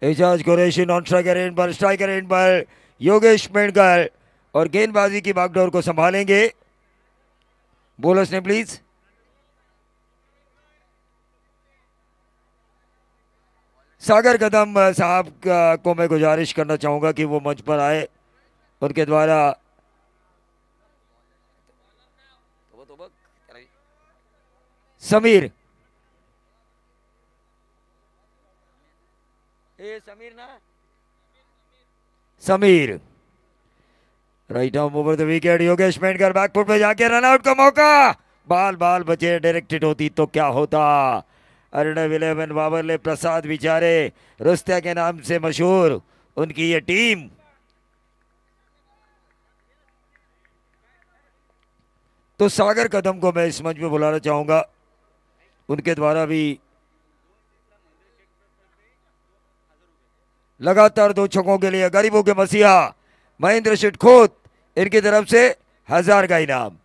Ejaz Qureshi non striker end पर, striker end पर योगेश मेंढकर और गेंदबाजी की बागडोर को संभालेंगे। बोलर्स ने प्लीज। सागर कदम साहब को मैं गुजारिश करना चाहूंगा कि वो मंच पर आए। उनके द्वारा Sameer Sameer right arm over the wicket. Yogesh Mendhekar back foot पे जाके रन आउट का मौका, बाल बाल बचे, डायरेक्टेड होती तो क्या होता। अर्नव 11 वावरले प्रसाद बिचारे रुस्तिया के नाम से मशहूर उनकी ये टीम। तो सागर कदम को मैं इस मंच में बुलाना चाहूंगा। उनके द्वारा भी लगातार 2 छक्कों के लिए गरीबों के मसीहा महेंद्र शेठ खोत, इनकी तरफ से 1000 का इनाम।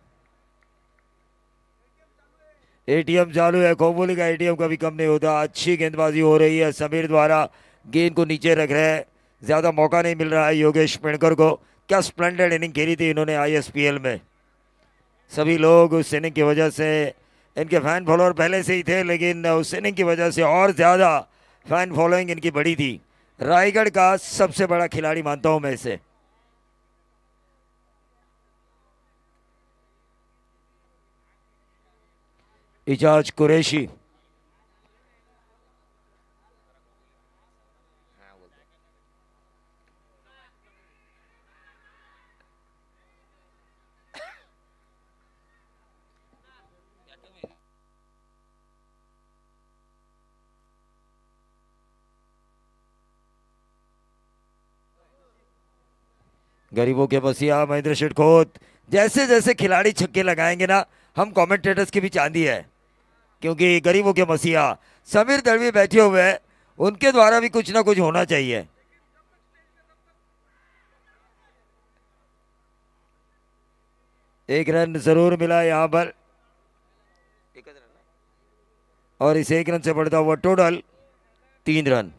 एटीएम चालू है, कोहली का एटीएम कभी कम नहीं होता। अच्छी गेंदबाजी हो रही है, समीर द्वारा गेंद को नीचे रख रहे हैं, ज्यादा मौका नहीं मिल रहा है योगेश मेंढकर को। क्या स्प्लेंडेड इनिंग खेली थी इन्होंने आईएसपीएल में। सभी लोग उस इनिंग की वजह से, इनके फैन फॉलोअर पहले से ही थे, लेकिन उस इनिंग की वजह से और ज्यादा फैन फॉलोइंग इनकी बढ़ी थी। रायगढ़ का सबसे बड़ा खिलाड़ी मानता हूं मैं इसे। एजाज कुरैशी गरीबों के मसीहा महेंद्र शेठ खोत। जैसे जैसे खिलाड़ी छक्के लगाएंगे ना, हम कमेंटेटर्स की भी चांदी है, क्योंकि गरीबों के मसीहा समीर दलवी बैठे हुए हैं, उनके द्वारा भी कुछ ना कुछ होना चाहिए। एक रन जरूर मिला यहां पर, और इस एक रन से बढ़ता हुआ टोटल 3 रन।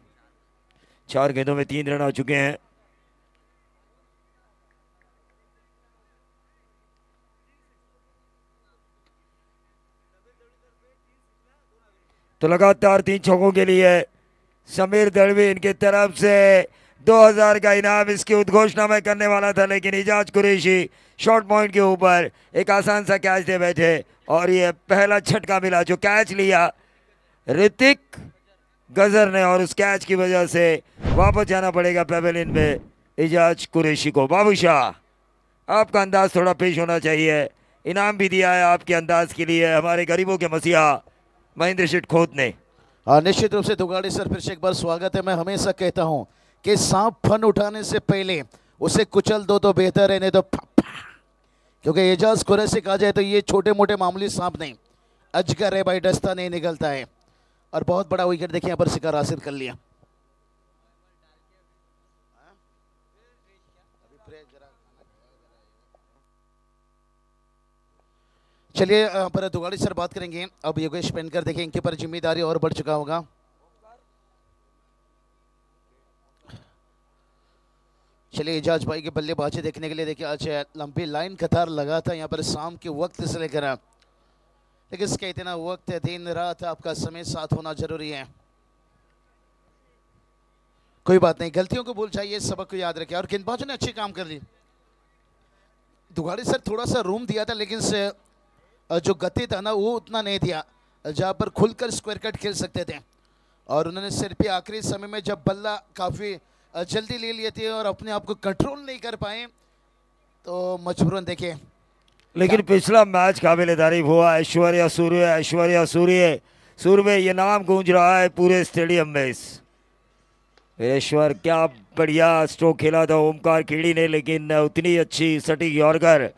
4 गेंदों में 3 रन आ चुके हैं। तो लगातार 3 छक्कों के लिए समीर दलवी, इनकी तरफ से 2000 का इनाम। इसकी उद्घोषणा मैं करने वाला था, लेकिन एजाज कुरैशी शॉर्ट पॉइंट के ऊपर एक आसान सा कैच दे बैठे और ये पहला झटका मिला। जो कैच लिया ऋतिक गजर ने, और उस कैच की वजह से वापस जाना पड़ेगा पेवेलियन में एजाज कुरैशी को। बाबूशाह, आपका अंदाज थोड़ा पेश होना चाहिए। इनाम भी दिया है आपके अंदाज के लिए हमारे गरीबों के मसीहा महेंद्र शेठ खोत ने। निश्चित रूप से दुगाड़ी सर, फिर से एक बार स्वागत है। मैं हमेशा कहता हूं कि सांप फन उठाने से पहले उसे कुचल दो तो बेहतर है, नहीं तो क्योंकि एजाज कुरैशी कहा जाए तो ये छोटे मोटे मामूली सांप नहीं, अजगर है भाई, डसता नहीं निकलता है। और बहुत बड़ा विकेट देखिए यहाँ पर शिकार हासिल कर लिया। चलिए यहाँ पर दुगाड़ी सर बात करेंगे। अब योगेश मेंढकर देखिए, इनके ऊपर जिम्मेदारी और बढ़ चुका होगा। चलिए एजाज भाई के बल्लेबाजी देखने के लिए देखिए, आज लंबी लाइन कतार लगा था यहाँ पर शाम के वक्त से लेकर, लेकिन इसका इतना वक्त है, दिन रात आपका समय साथ होना जरूरी है। कोई बात नहीं, गलतियों को भूल जाइए, सबक को याद रखिए। और गेंदबाजों ने अच्छी काम कर ली। दुगाड़ी सर थोड़ा सा रूम दिया था, लेकिन जो गति था ना वो उतना नहीं दिया जहाँ पर खुलकर स्क्वायर कट खेल सकते थे। और उन्होंने सिर्फ ही आखिरी समय में जब बल्ला काफ़ी जल्दी ले लिए थे और अपने आप को कंट्रोल नहीं कर पाए, तो मजबूरन देखे। लेकिन पिछला मैच काबिल तारीफ हुआ। ऐश्वर्या सूर्य, ऐश्वर्या सूर्य, सूर्य ये नाम गूंज रहा है पूरे स्टेडियम में। ऐश्वर क्या बढ़िया स्ट्रोक खेला था ओमकार कीड़ी ने, लेकिन उतनी अच्छी सटीक यॉर्कर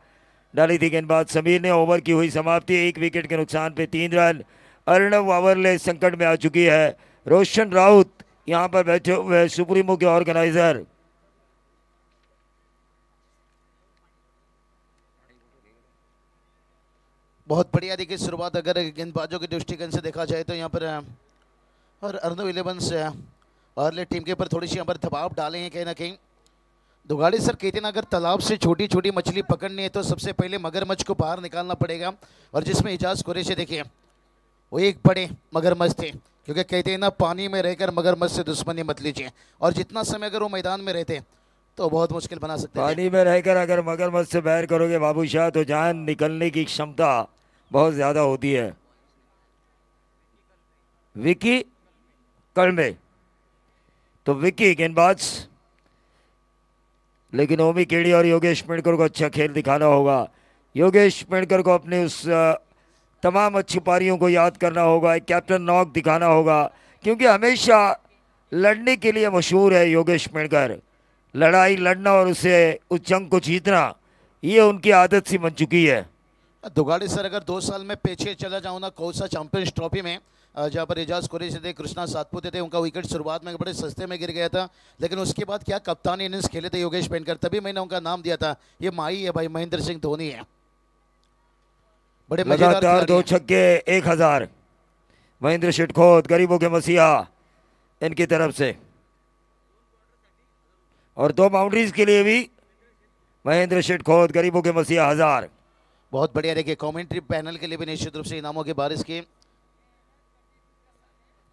डाली थी गेंदबाज समीर ने। ओवर की हुई समाप्ति, 1 विकेट के नुकसान पे 3 रन। अर्नव वावरले संकट में आ चुकी है। रोशन राउत यहां पर बैठे हुए सुप्रीमो के ऑर्गेनाइजर। बहुत बढ़िया देखिए शुरुआत अगर गेंदबाजों के दृष्टिकोण से देखा जाए तो यहाँ पर और अर्नव 11 से अर्ले टीम के ऊपर थोड़ी सी यहाँ पर दबाव डाले हैं कहीं ना कहीं। दुगाड़ी सर कहते ना, अगर तालाब से छोटी छोटी मछली पकड़नी है तो सबसे पहले मगरमच्छ को बाहर निकालना पड़ेगा, और जिसमें इजाज कुरैशी देखिए वो एक बड़े मगरमच्छ थे, क्योंकि कहते हैं ना पानी में रहकर मगरमच्छ से दुश्मनी मत लीजिए, और जितना समय अगर वो मैदान में रहते तो बहुत मुश्किल बना सकते हैं। पानी में रहकर अगर मगरमच्छ से बैर करोगे बाबू शाह तो जान निकलने की क्षमता बहुत ज्यादा होती है। विकी कलमे तो विकी गेंदबाज, लेकिन ओमी केड़ी और योगेश पेड़कर को अच्छा खेल दिखाना होगा। योगेश पेड़कर को अपने उस तमाम अच्छी पारियों को याद करना होगा, एक कैप्टन नॉक दिखाना होगा, क्योंकि हमेशा लड़ने के लिए मशहूर है योगेश पेड़कर। लड़ाई लड़ना और उसे उस जंग को जीतना ये उनकी आदत सी बन चुकी है। दुगाड़ी सर अगर 2 साल में पीछे चला जाऊँ ना कौसा चैंपियंस ट्रॉफी में, जहाँ पर एजाज कुरैशी थे, कृष्णा सातपुते थे, उनका विकेट शुरुआत में बड़े सस्ते में गिर गया था, लेकिन उसके बाद क्या कप्तानी इनिंग्स खेले थे योगेश पेड़कर, तभी मैंने उनका नाम दिया था, ये माई है भाई, महेंद्र सिंह धोनी है। बड़े लगातार 2 छक्के 1000 महेंद्र शेटखोद गरीबों के मसीहा इनकी तरफ से, और 2 बाउंड्रीज के लिए भी महेंद्र शेटखोद गरीबों के मसीहा 1000। बहुत बढ़िया। देखिए कमेंट्री पैनल के लिए भी निश्चित रूप से इनामों की बारिश की।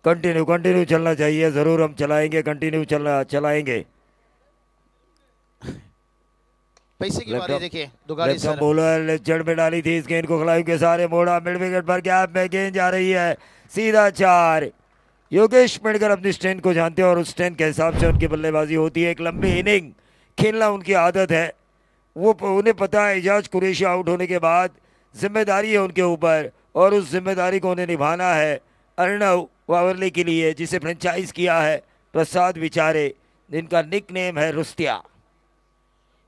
कंटिन्यू चलना चाहिए, जरूर हम चलाएंगे, कंटिन्यू चलाएंगे। पैसे की बारी देखिए दुगाड़ी सर, बॉलर जड़ में डाली थी इस गेंद को, खिलाड़ी के सारे मोड़ा, मिड विकेट पर गैप में गेंद जा रही है सीधा 4। योगेश पेड़कर अपनी स्ट्रेंथ को जानते हैं और उस स्ट्रेंथ के हिसाब से उनकी बल्लेबाजी होती है। एक लंबी इनिंग खेलना उनकी आदत है, वो उन्हें पता है एजाज कुरैशी आउट होने के बाद जिम्मेदारी है उनके ऊपर, और उस जिम्मेदारी को उन्हें निभाना है। अर्णव वावरले के लिए, जिसे फ्रेंचाइज किया है प्रसाद विचारे, जिनका निक नेम है रुस्तिया।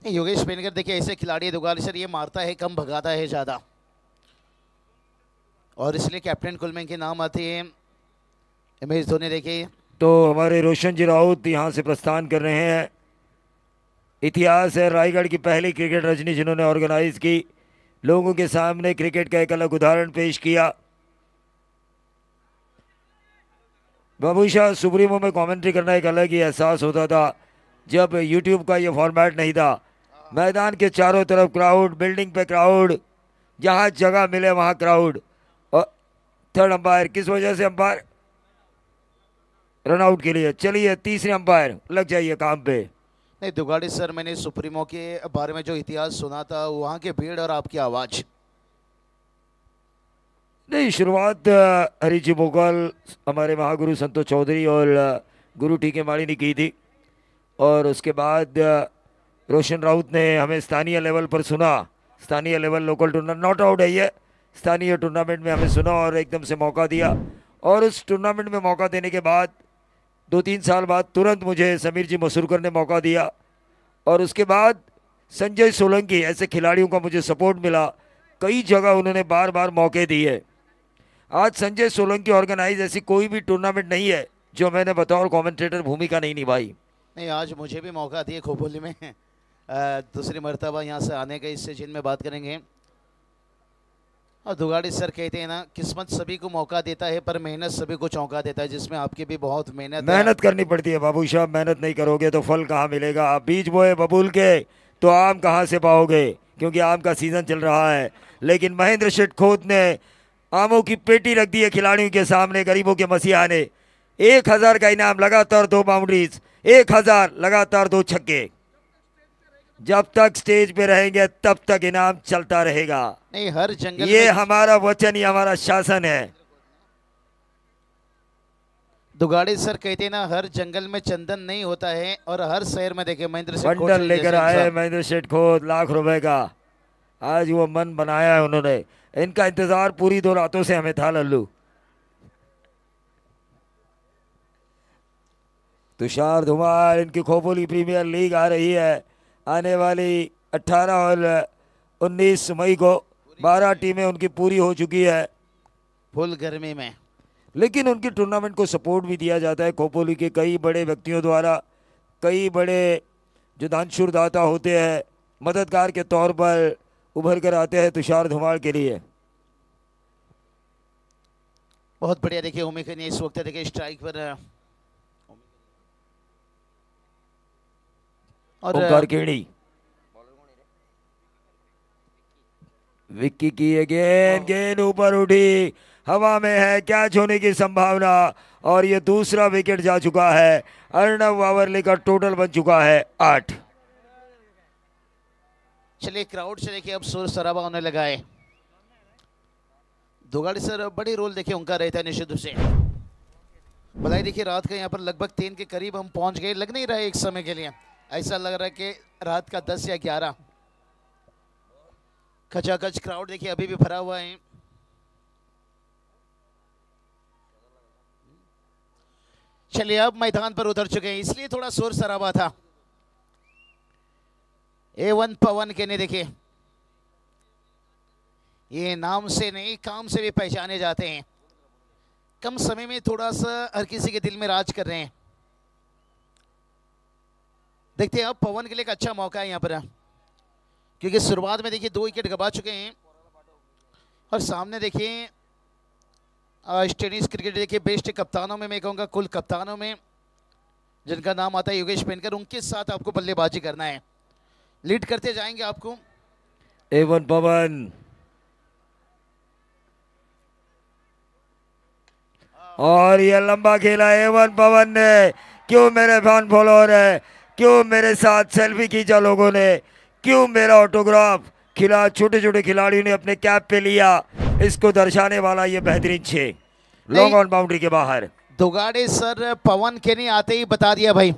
योगेश पेड़कर देखिए ऐसे खिलाड़ी दुगाड़ी सर, ये मारता है कम भगाता है ज्यादा, और इसलिए कैप्टन कुलमैन के नाम आते हैं। MS धोनी देखिए तो हमारे रोशन जी राउत यहाँ से प्रस्थान कर रहे हैं। इतिहास है रायगढ़ की पहली क्रिकेट रजनी जिन्होंने ऑर्गेनाइज की, लोगों के सामने क्रिकेट का एक अलग उदाहरण पेश किया। बाबू शाह सुप्रीमो में कमेंट्री करना एक अलग ही एहसास होता था जब यूट्यूब का ये फॉर्मेट नहीं था। मैदान के चारों तरफ क्राउड, बिल्डिंग पे क्राउड, जहाँ जगह मिले वहाँ क्राउड। और थर्ड अंपायर किस वजह से अंपायर रनआउट के लिए, चलिए तीसरे अंपायर लग जाइए काम पे। नहीं दुगाड़ी सर, मैंने सुप्रीमो के बारे में जो इतिहास सुना था, वहाँ के भीड़ और आपकी आवाज़ नहीं, शुरुआत हरीजी मोगल हमारे महागुरु संतोष चौधरी और गुरु टी के माड़ी ने की थी, और उसके बाद रोशन राउत ने हमें स्थानीय लेवल पर सुना। स्थानीय level local tournament not out है ये, स्थानीय टूर्नामेंट में हमें सुना और एकदम से मौका दिया, और उस टूर्नामेंट में मौका देने के बाद 2-3 साल बाद तुरंत मुझे समीर जी मसूरकर ने मौका दिया, और उसके बाद संजय सोलंकी, ऐसे खिलाड़ियों का मुझे सपोर्ट मिला। कई जगह उन्होंने बार बार मौके दिए। आज संजय सोलंकी ऑर्गेनाइज ऐसी कोई भी टूर्नामेंट नहीं है जो मैंने बतौर कमेंटेटर भूमिका नहीं निभाई। नहीं, आज मुझे भी मौका दिए खोपोली में दूसरी मर्तबा यहाँ से आने का, इससे जिन में बात करेंगे। और दुगाड़ी सर कहते हैं ना, किस्मत सभी को मौका देता है पर मेहनत सभी को चौंका देता है, जिसमें आपकी भी बहुत मेहनत करनी पड़ती है बाबू साहब। मेहनत नहीं करोगे तो फल कहाँ मिलेगा। आप बीज बोए बबूल के तो आम कहाँ से पाओगे, क्योंकि आम का सीजन चल रहा है। लेकिन महेंद्र शेटखोद ने आमों की पेटी रख दी है खिलाड़ियों के सामने, गरीबों के मसीहा ने। 1000 का इनाम, लगातार 2 बाउंड्रीज, 1000 लगातार 2 छक्के। जब तक स्टेज पे रहेंगे तब तक इनाम चलता रहेगा। नहीं, हर जंगल ये हमारा वचन, ये हमारा शासन है। दुगाड़ी सर कहते हैं ना, हर जंगल में चंदन नहीं होता है, और हर शहर में देखे महेंद्र शेठ बंडल लेकर आए महेंद्र शेटखोद लाख रुपए का। आज वो मन बनाया है उन्होंने। इनका इंतजार पूरी 2 रातों से हमें था लल्लू। तुषार धुमार, इनकी खोपोली प्रीमियर लीग आ रही है आने वाली 18 और 19 मई को। 12 टीमें उनकी पूरी हो चुकी है फुल गर्मी में, लेकिन उनकी टूर्नामेंट को सपोर्ट भी दिया जाता है खोपोली के कई बड़े व्यक्तियों द्वारा। कई बड़े जो दानशूर दाता होते हैं, मददगार के तौर पर उभर कर आते हैं तुषार धुमार के लिए। बहुत बढ़िया। देखिए उमेश ने इस वक्त देखिए स्ट्राइक पर और ओंकार केड़ी, विक्की की अगेन, गेंद ऊपर उठी, हवा में है, कैच होने की संभावना और ये दूसरा विकेट जा चुका है। अर्णव वावरले का टोटल बन चुका है 8। चलिए क्राउड से देखिए अब शोर शराबा होने लगा है। दुगाड़ी सर बड़ी रोल देखिए उनका रहता है निश्चित रूप से। बधाई देखिए रात का यहाँ पर लगभग 3 के करीब हम पहुंच गए, लग नहीं रहा है एक समय के लिए, ऐसा लग रहा है कि रात का 10 या 11। खचाखच क्राउड देखिए अभी भी भरा हुआ है। चलिए अब मैदान पर उतर चुके हैं, इसलिए थोड़ा शोर शराबा था। A1 पवन के ने देखिए, ये नाम से नहीं काम से भी पहचाने जाते हैं। कम समय में थोड़ा सा हर किसी के दिल में राज कर रहे हैं। देखते हैं अब पवन के लिए एक अच्छा मौका है यहाँ पर, क्योंकि शुरुआत में देखिए 2 विकेट गवा चुके हैं और सामने देखिए टेनिस क्रिकेट देखिए बेस्ट कप्तानों में मैं कहूँगा, कुल कप्तानों में जिनका नाम आता है योगेश पेनकर, उनके साथ आपको बल्लेबाजी करना है। लीड करते जाएंगे आपको A1 पवन, और ये लंबा खेला A1 पवन ने। क्यों मेरे फैन फॉलोअर है, क्यों मेरे साथ सेल्फी खींचा लोगों ने, क्यों मेरा ऑटोग्राफ खिला छोटे छोटे खिलाड़ियों ने अपने कैप पे लिया, इसको दर्शाने वाला ये बेहतरीन 6 लॉन्ग ऑन बाउंड्री के बाहर। दुगाड़े सर पवन के नहीं आते ही बता दिया भाई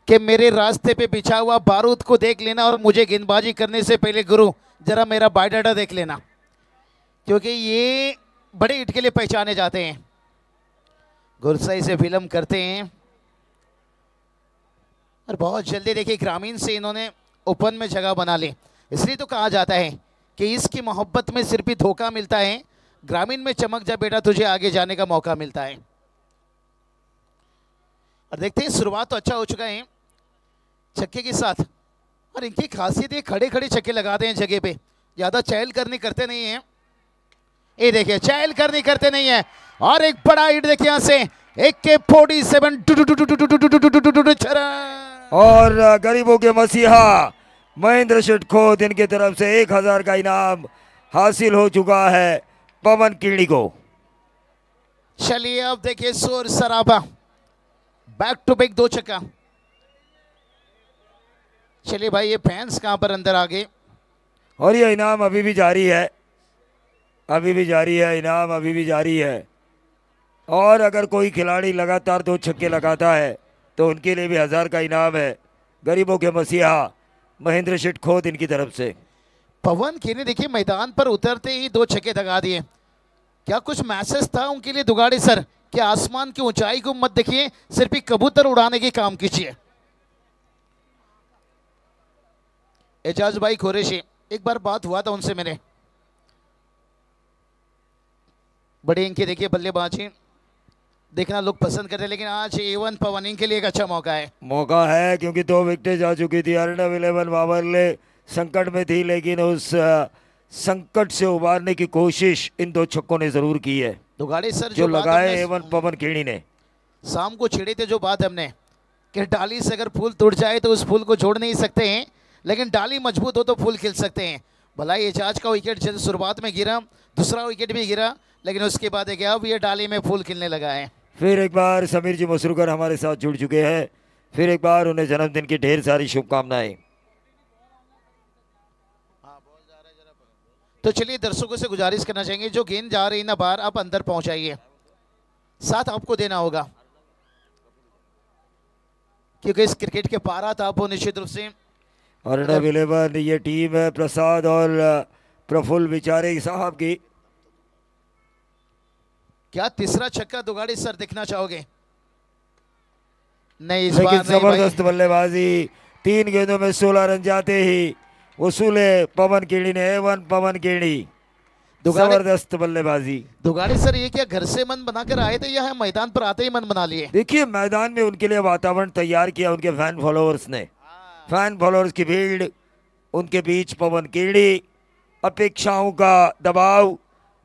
कि मेरे रास्ते पे बिछा हुआ बारूद को देख लेना और मुझे गेंदबाजी करने से पहले गुरु जरा मेरा बायोडाटा देख लेना, क्योंकि ये बड़े हिट के लिए पहचाने जाते हैं, गुरसाई से फिल्म करते हैं और बहुत जल्दी देखिए ग्रामीण से इन्होंने ओपन में जगह बना ली। इसलिए तो कहा जाता है कि इसकी मोहब्बत में सिर्फ ही धोखा मिलता है, ग्रामीण में चमक जा बेटा तुझे आगे जाने का मौका मिलता है। और देखते हैं शुरुआत तो अच्छा हो चुका है छक्के के साथ, और इनकी खासियत ये खड़े खड़े छक्के लगाते हैं जगह पे, ज्यादा चहल करनी करते नहीं है। ये देखिए चहल करनी करते नहीं है और एक बड़ा हिट देखिए यहाँ से AK-47 और गरीबों के मसीहा महेंद्र शेठ खोद इनकी तरफ से 1000 का इनाम हासिल हो चुका है पवन कीड़ी को। चलिए अब देखिए शोर सराबा, बैक टू बैक 2 छक्का। चलिए भाई ये फैंस कहां पर अंदर आ गए, और ये इनाम अभी भी जारी है, अभी भी जारी है, इनाम अभी भी जारी है। और अगर कोई खिलाड़ी लगातार 2 छक्के लगाता है तो उनके लिए भी 1000 का इनाम है गरीबों के मसीहा महेंद्र शेठ खोद इनकी तरफ से। पवन के ने देखिए मैदान पर उतरते ही 2 छक्के लगा दिए। क्या कुछ मैसेज था उनके लिए दुगाड़े सर कि आसमान की ऊंचाई को मत देखिए, सिर्फ एक कबूतर उड़ाने के काम कीजिए। एजाज भाई खुरैशी, एक बार बात हुआ था उनसे मेरे, बड़े इनके देखिए बल्लेबाजी देखना लोग पसंद करते हैं, लेकिन आज A1 पवन के लिए एक अच्छा मौका है क्योंकि 2 विकेटें जा चुकी थी। अर्णव 11 वावरले संकट में थी, लेकिन उस संकट से उबारने की कोशिश इन 2 छक्कों ने जरूर की है। दुगाड़े सर जो लगाए A1 पवन खेड़ी ने। शाम को छेड़े थे जो बात हमने कि डाली से अगर फूल टूट जाए तो उस फूल को जोड़ नहीं सकते हैं, लेकिन डाली मजबूत हो तो फूल खिल सकते हैं। भला एजाज का विकेट जब शुरुआत में गिरा, दूसरा विकेट भी गिरा, लेकिन उसके बाद देखिए अब ये डाली में फूल खिलने लगा है। फिर एक बार समीर जी मसरूकर हमारे साथ जुड़ चुके हैं, फिर एक बार उन्हें जन्मदिन की ढेर सारी शुभकामनाएं। तो चलिए दर्शकों से गुजारिश करना चाहेंगे जो गेंद जा रही ना बाहर, आप अंदर पहुंचाइए, साथ आपको देना होगा, क्योंकि इस क्रिकेट के पारा था आपको निश्चित रूप से। अर्णव 11 ये टीम है प्रसाद और प्रफुल्ल विचारे साहब की। क्या तीसरा छक्का दुगाड़ी सर देखना चाहोगे? नहीं इस लेकिन बार जबरदस्त बल्लेबाजी, 3 गेंदों में 16 रन जाते ही वसूले पवन कीड़ी ने। A1 पवन कीड़ी, जबरदस्त बल्लेबाजी। दुगाड़ी सर ये क्या घर से मन बनाकर आए थे या मैदान पर आते ही मन बना लिए? देखिए मैदान में उनके लिए वातावरण तैयार किया उनके फैन फॉलोअर्स ने, फैन फॉलोअर्स की भीड़, उनके बीच पवन कीड़ी, अपेक्षाओं का दबाव,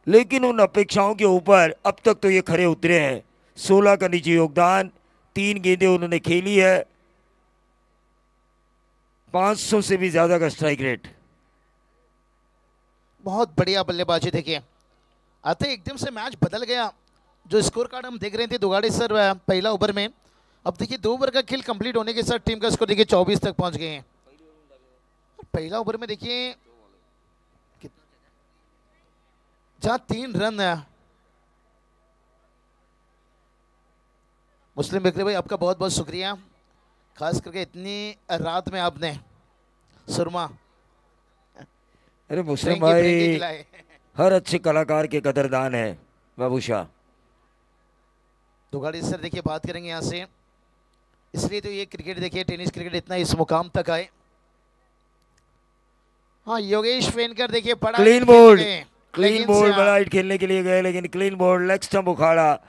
लेकिन उन अपेक्षाओं के ऊपर अब तक तो ये खरे उतरे हैं। 16 का निजी योगदान, 3 गेंदें उन्होंने खेली है, 500 से भी ज्यादा का स्ट्राइक रेट। बहुत बढ़िया बल्लेबाजी देखिए, आते एकदम से मैच बदल गया। जो स्कोर कार्ड हम देख रहे थे दुगाड़े सर पहला ओवर में, अब देखिए 2 ओवर का खेल कंप्लीट होने के साथ टीम का स्कोर देखिए 24 तक पहुंच गए हैं। पहला ओवर में देखिए जहां 3 रन मुस्लिम बिक्री भाई, आपका बहुत बहुत शुक्रिया, खास करके इतनी रात में आपने सुरमा। अरे मुस्लिम भाई हर अच्छे कलाकार के कदरदान है बाबूशाह। दुगाड़ी सर देखिए बात करेंगे यहाँ से, इसलिए तो ये क्रिकेट देखिए टेनिस क्रिकेट इतना इस मुकाम तक आए। हाँ योगेश वेनकर देखिए बड़ा क्लीन बोल्ड, क्लीन बोल्ड बड़ा हिट खेलने के लिए गए, लेकिन क्लीन बोल्ड लेग स्टंप उखाड़ा।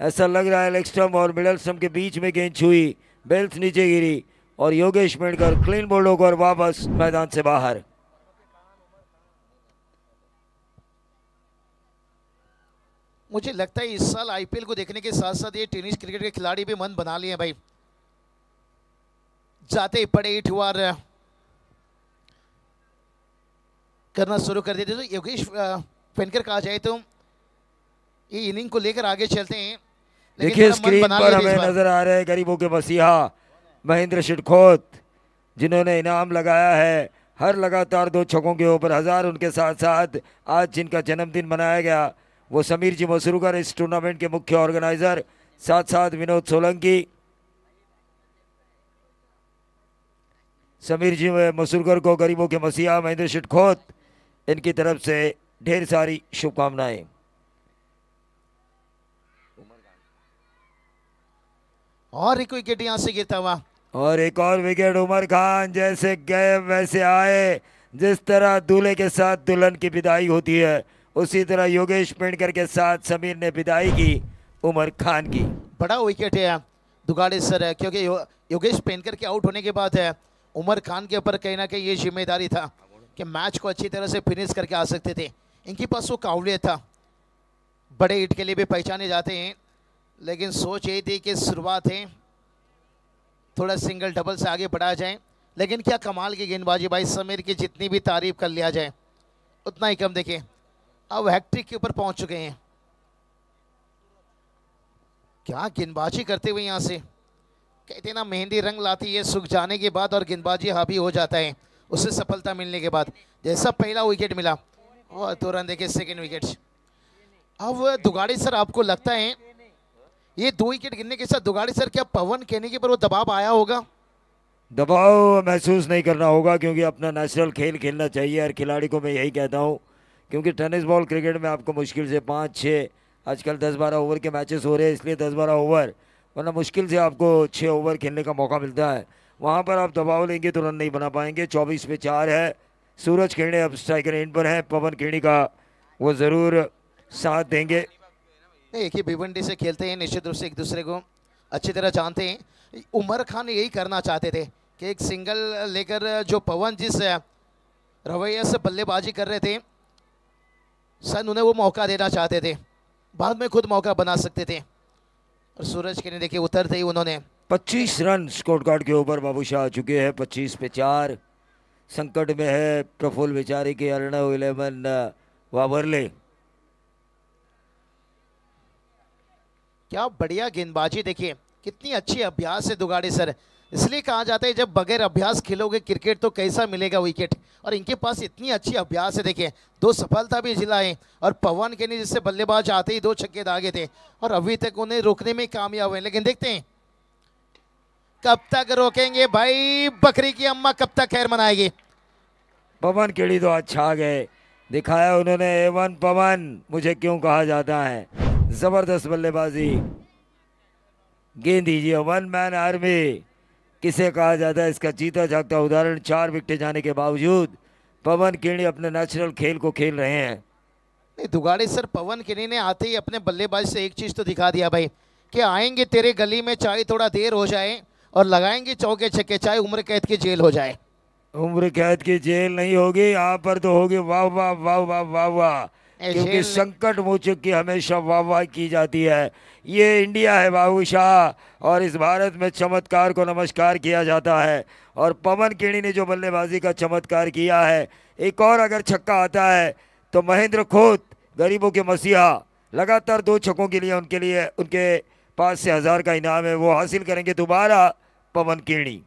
ऐसा लग रहा है लेग स्टंप और मिडल स्टंप के बीच में गेंद छुई, बेल्स नीचे गिरी और योगेश वेनकर क्लीन बोल्ड होकर वापस मैदान से बाहर। मुझे लगता है इस साल आईपीएल को देखने के साथ साथ ये टेनिस क्रिकेट के खिलाड़ी भी मन बना लिए भाई, जाते ही बड़े हिट हुआ करना शुरू कर देते। तो योगेश वेनकर कहा जाए तो ये इनिंग को लेकर आगे चलते हैं। देखिए स्क्रीन पर हमें नजर आ रहे हैं गरीबों के मसीहा महेंद्र शिरखोत, जिन्होंने इनाम लगाया है हर लगातार 2 छक्कों के ऊपर 1000। उनके साथ साथ आज जिनका जन्मदिन मनाया गया वो समीर जी मसूरकर, इस टूर्नामेंट के मुख्य ऑर्गेनाइजर, साथ साथ विनोद सोलंकी। समीर जी मसूरकर को गरीबों के मसीहा महेंद्र शिरखोत, इनकी तरफ से ढेर सारी शुभकामनाएं। और एक विकेट यहां से गिरता हुआ, और एक और विकेट। उमर खान जैसे गए वैसे आए, जिस तरह दूल्हे के साथ दुल्हन की विदाई होती है उसी तरह योगेश वेनकर के साथ समीर ने विदाई की उमर खान की। बड़ा विकेट है दुगाड़े सर, क्योंकि योगेश वेनकर के आउट होने के बाद है उमर खान के ऊपर कहीं ना कहीं ये जिम्मेदारी था कि मैच को अच्छी तरह से फिनिश करके आ सकते थे। इनके पास वो काबिलियत था, बड़े हिट के लिए भी पहचाने जाते हैं, लेकिन सोच यही थी कि शुरुआत है थोड़ा सिंगल डबल से आगे बढ़ा जाए। लेकिन क्या कमाल की गेंदबाजी भाई, समीर की जितनी भी तारीफ कर लिया जाए उतना ही कम। देखिए अब हैट्रिक के ऊपर पहुंच चुके हैं, क्या गेंदबाजी करते हुए यहाँ से। कहते ना मेहंदी रंग लाती है सूख जाने के बाद और गेंदबाजी हावी हो जाता है उससे सफलता मिलने के बाद। जैसा पहला विकेट मिला और तुरंत देखिए सेकेंड विकेट। अब दुगाड़ी सर आपको लगता है ये 2 विकेट गिरने के साथ दुगाड़ी सर क्या पवन केनी के पर वो दबाव आया होगा? दबाव महसूस नहीं करना होगा, क्योंकि अपना नेचुरल खेल खेलना चाहिए हर खिलाड़ी को। मैं यही कहता हूँ, क्योंकि टेनिस बॉल क्रिकेट में आपको मुश्किल से 5-6, आजकल 10-12 ओवर के मैचेस हो रहे हैं, इसलिए 10-12 ओवर, वरना मुश्किल से आपको 6 ओवर खेलने का मौका मिलता है। वहाँ पर आप दबाव लेंगे तो रन नहीं बना पाएंगे। 24 पे 4 है। सूरज खेड़े अब स्ट्राइकर एंड पर है, पवन खेड़ी का वो ज़रूर साथ देंगे। एक ही भिवंडी से खेलते हैं, निश्चित रूप से एक दूसरे को अच्छी तरह जानते हैं। उमर खान यही करना चाहते थे कि एक सिंगल लेकर जो पवन जिस रवैया से बल्लेबाजी कर रहे थे शायद उन्हें वो मौका देना चाहते थे, बाद में खुद मौका बना सकते थे। और सूरज के ने देखिए उतरते ही उन्होंने 25 रन स्कोर कार्ड के ऊपर बाबूशाह आ चुके हैं। 25 पे 4 संकट में है प्रफुल्ल विचारी के अर्णव 11 वावरले। क्या बढ़िया गेंदबाजी, देखिए कितनी अच्छी अभ्यास है दुगाड़ी सर। इसलिए कहा जाता है जब बगैर अभ्यास खेलोगे क्रिकेट तो कैसा मिलेगा विकेट, और इनके पास इतनी अच्छी अभ्यास है। देखिए 2 सफलता भी जिलाए और पवन के ने जिससे बल्लेबाज आते ही 2 छक्के दागे थे और अभी तक उन्हें रोकने में कामयाब हुए। लेकिन देखते हैं कब तक रोकेंगे भाई, बकरी की अम्मा कब तक खैर मनाएगी। पवन खेड़ी तो आज छा गए, दिखाया उन्होंने A1 पवन मुझे क्यों कहा जाता है। जबरदस्त बल्लेबाजी, गेंद दीजिए, 1 मैन आर्मी किसे कहा जाता है इसका जीता जागता उदाहरण। 4 विकेट जाने के बावजूद पवन खेड़ी अपने नेचुरल खेल को खेल रहे हैं। नहीं दुगाड़ी सर, पवन खेड़ी ने आते ही अपने बल्लेबाज से एक चीज तो दिखा दिया भाई कि आएंगे तेरे गली में चाहे थोड़ा देर हो जाए और लगाएंगे चौके छक्के चाहे उम्र कैद की जेल हो जाए। उम्र कैद की जेल नहीं होगी यहाँ पर तो होगी वाह वाह वाह वाह वाह वाह। क्योंकि संकट मोचक की हमेशा वाह की जाती है। ये इंडिया है बाबू शाह, और इस भारत में चमत्कार को नमस्कार किया जाता है। और पवन केणी ने जो बल्लेबाजी का चमत्कार किया है, एक और अगर छक्का आता है तो महेंद्र खोत गरीबों के मसीहा लगातार 2 छक्कों के लिए उनके पास से 1000 का इनाम है, वो हासिल करेंगे दोबारा पवन केणी।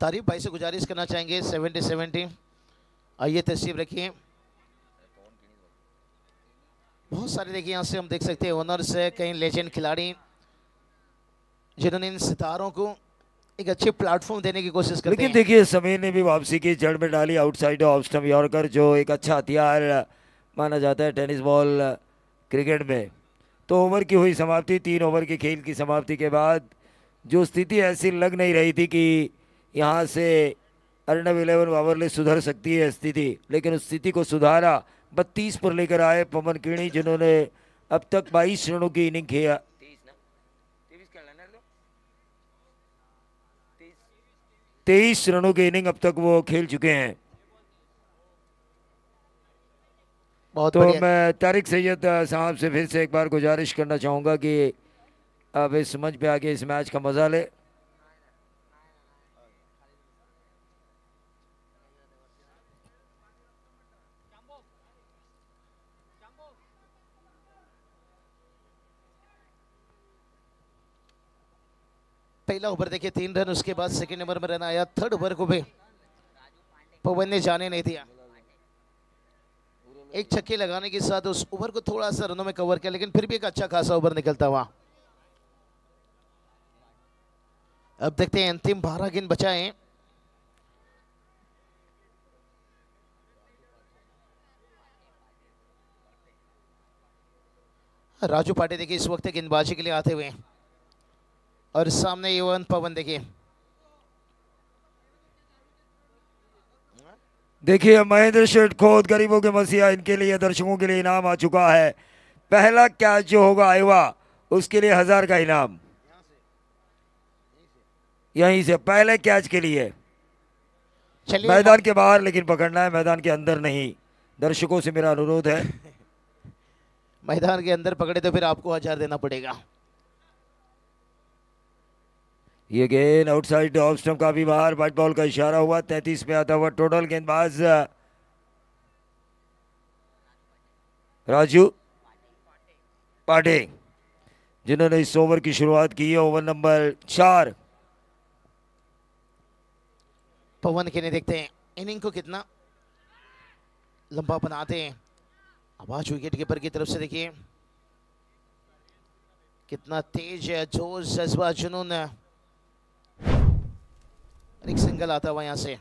तारीफ भाई से गुजारिश करना चाहेंगे 70-70। आइए तशरीफ रखिए। बहुत सारे देखिए यहाँ से हम देख सकते हैं ओनर्स है, कई लेजेंड खिलाड़ी जिन्होंने इन सितारों को एक अच्छे प्लेटफॉर्म देने की कोशिश करते लेकिन देखिए समीर ने भी वापसी की जड़ में डाली आउटसाइड ऑफ स्टंप यॉर्कर, जो एक अच्छा हथियार माना जाता है टेनिस बॉल क्रिकेट में। तो ओवर की हुई समाप्ति, 3 ओवर के खेल की समाप्ति के बाद जो स्थिति ऐसी लग नहीं रही थी कि यहाँ से अर्नब 11 ओवरले सुधर सकती है स्थिति, लेकिन उस स्थिति को सुधारा 32 पर लेकर आए पवन केणी, जिन्होंने अब तक 22 रनों की इनिंग किया। 23 रनों की इनिंग अब तक वो खेल चुके हैं। तो मैं तारिक सैयद साहब से फिर से एक बार गुजारिश करना चाहूँगा कि अब इस मंच पे आके इस मैच का मजा ले। पहला ओवर देखिए 3 रन, उसके बाद सेकंड नंबर में रन आया। थर्ड ओवर को भी पवन ने जाने नहीं दिया, एक छक्के लगाने के साथ उस ओवर को थोड़ा सा रनों में कवर किया, लेकिन फिर भी एक अच्छा खासा ओवर निकलता हुआ। अब देखते हैं अंतिम 12 गेंद बचाए। राजू पाटे देखिए इस वक्त गेंदबाजी के लिए आते हुए, और सामने युवन पवन देखिए महेंद्र शेठ खोद गरीबों के मसीहा, इनके लिए दर्शकों के लिए इनाम आ चुका है। पहला कैच जो होगा आएगा उसके लिए 1000 का इनाम, यहीं से पहले कैच के लिए। मैदान के बाहर लेकिन पकड़ना है, मैदान के अंदर नहीं। दर्शकों से मेरा अनुरोध है मैदान के अंदर पकड़े तो फिर आपको 1000 देना पड़ेगा। ये गेंद आउटसाइड ऑफ स्टंप का भी बाहर, व्हाइट बॉल का इशारा हुआ। 33 पे आता हुआ टोटल गेंदबाज राजू पाटे, जिन्होंने इस ओवर की शुरुआत की है, ओवर नंबर 4। पवन के ने देखते हैं इनिंग को कितना लंबा बनाते हैं। आवाज विकेट कीपर की तरफ से देखिए कितना तेज है, जोश, जज्बा, जुनून। एक सिंगल आता हुआ यहां से।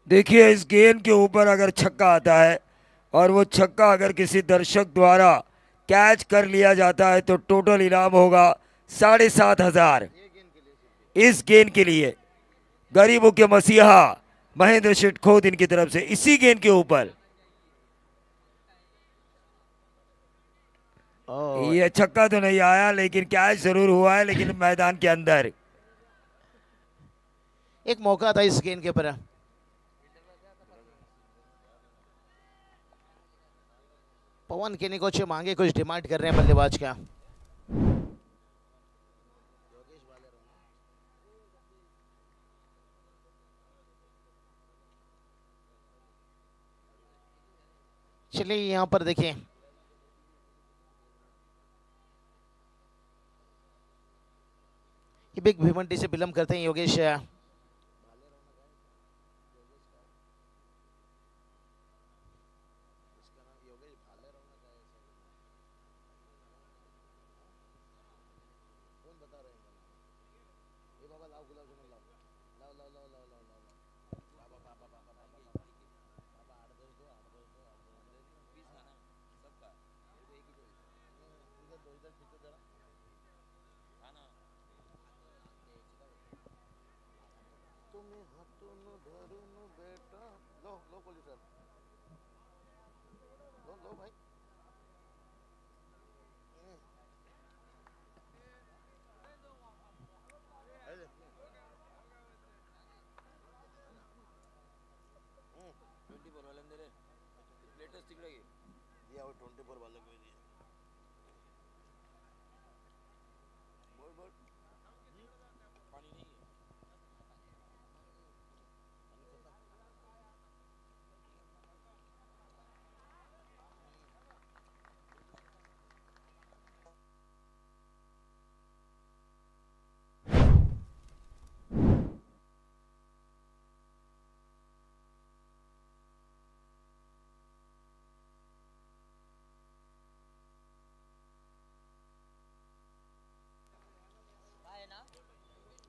देखिए इस गेंद के ऊपर अगर छक्का आता है और वो छक्का अगर किसी दर्शक द्वारा कैच कर लिया जाता है तो टोटल इनाम होगा 7500 इस गेंद के लिए। गरीबों के मसीहा महेंद्र शेठ खोद इनकी तरफ से इसी गेंद के ऊपर। ये छक्का तो नहीं आया लेकिन कैच जरूर हुआ है, लेकिन मैदान के अंदर एक मौका था इस गेंद के ऊपर। पवन केनी कुछ मांगे, कुछ डिमांड कर रहे हैं बल्लेबाज का। चलिए यहां पर देखिए बिग भिवंडी से विलंब करते हैं योगेश।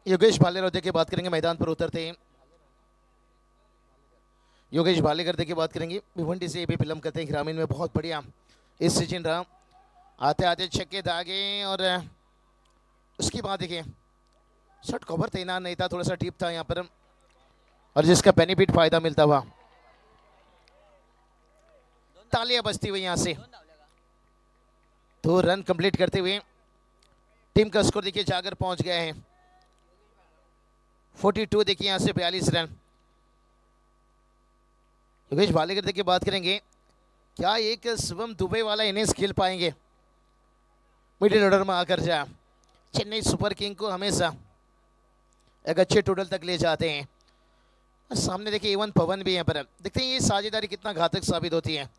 योगेश भालेकर की बात करेंगे, मैदान पर उतरते हैं योगेश भालेकर की बात करेंगे। भिवंडी से भी फिल्म करते हैं, ग्रामीण में बहुत बढ़िया इस सीजन रहा। आते आते छक्के दागे और उसके बाद देखिए शॉट कवर तैनात नहीं था, थोड़ा सा डीप था यहाँ पर और जिसका बेनिफिट फायदा मिलता हुआ। तालियां बजती हुई यहाँ से। तो रन कंप्लीट करते हुए टीम का स्कोर देखिए जाकर पहुंच गया है 42। देखिए यहाँ से 42 रन। योगेश भालेकर की बात करेंगे, क्या एक शिवम दुबे वाला इनिंग्स खेल पाएंगे मिडिल ऑर्डर में आकर जा। चेन्नई सुपर किंग को हमेशा एक अच्छे टोटल तक ले जाते हैं। और सामने देखिए एवन पवन भी यहाँ पर। देखते हैं ये साझेदारी कितना घातक साबित होती है।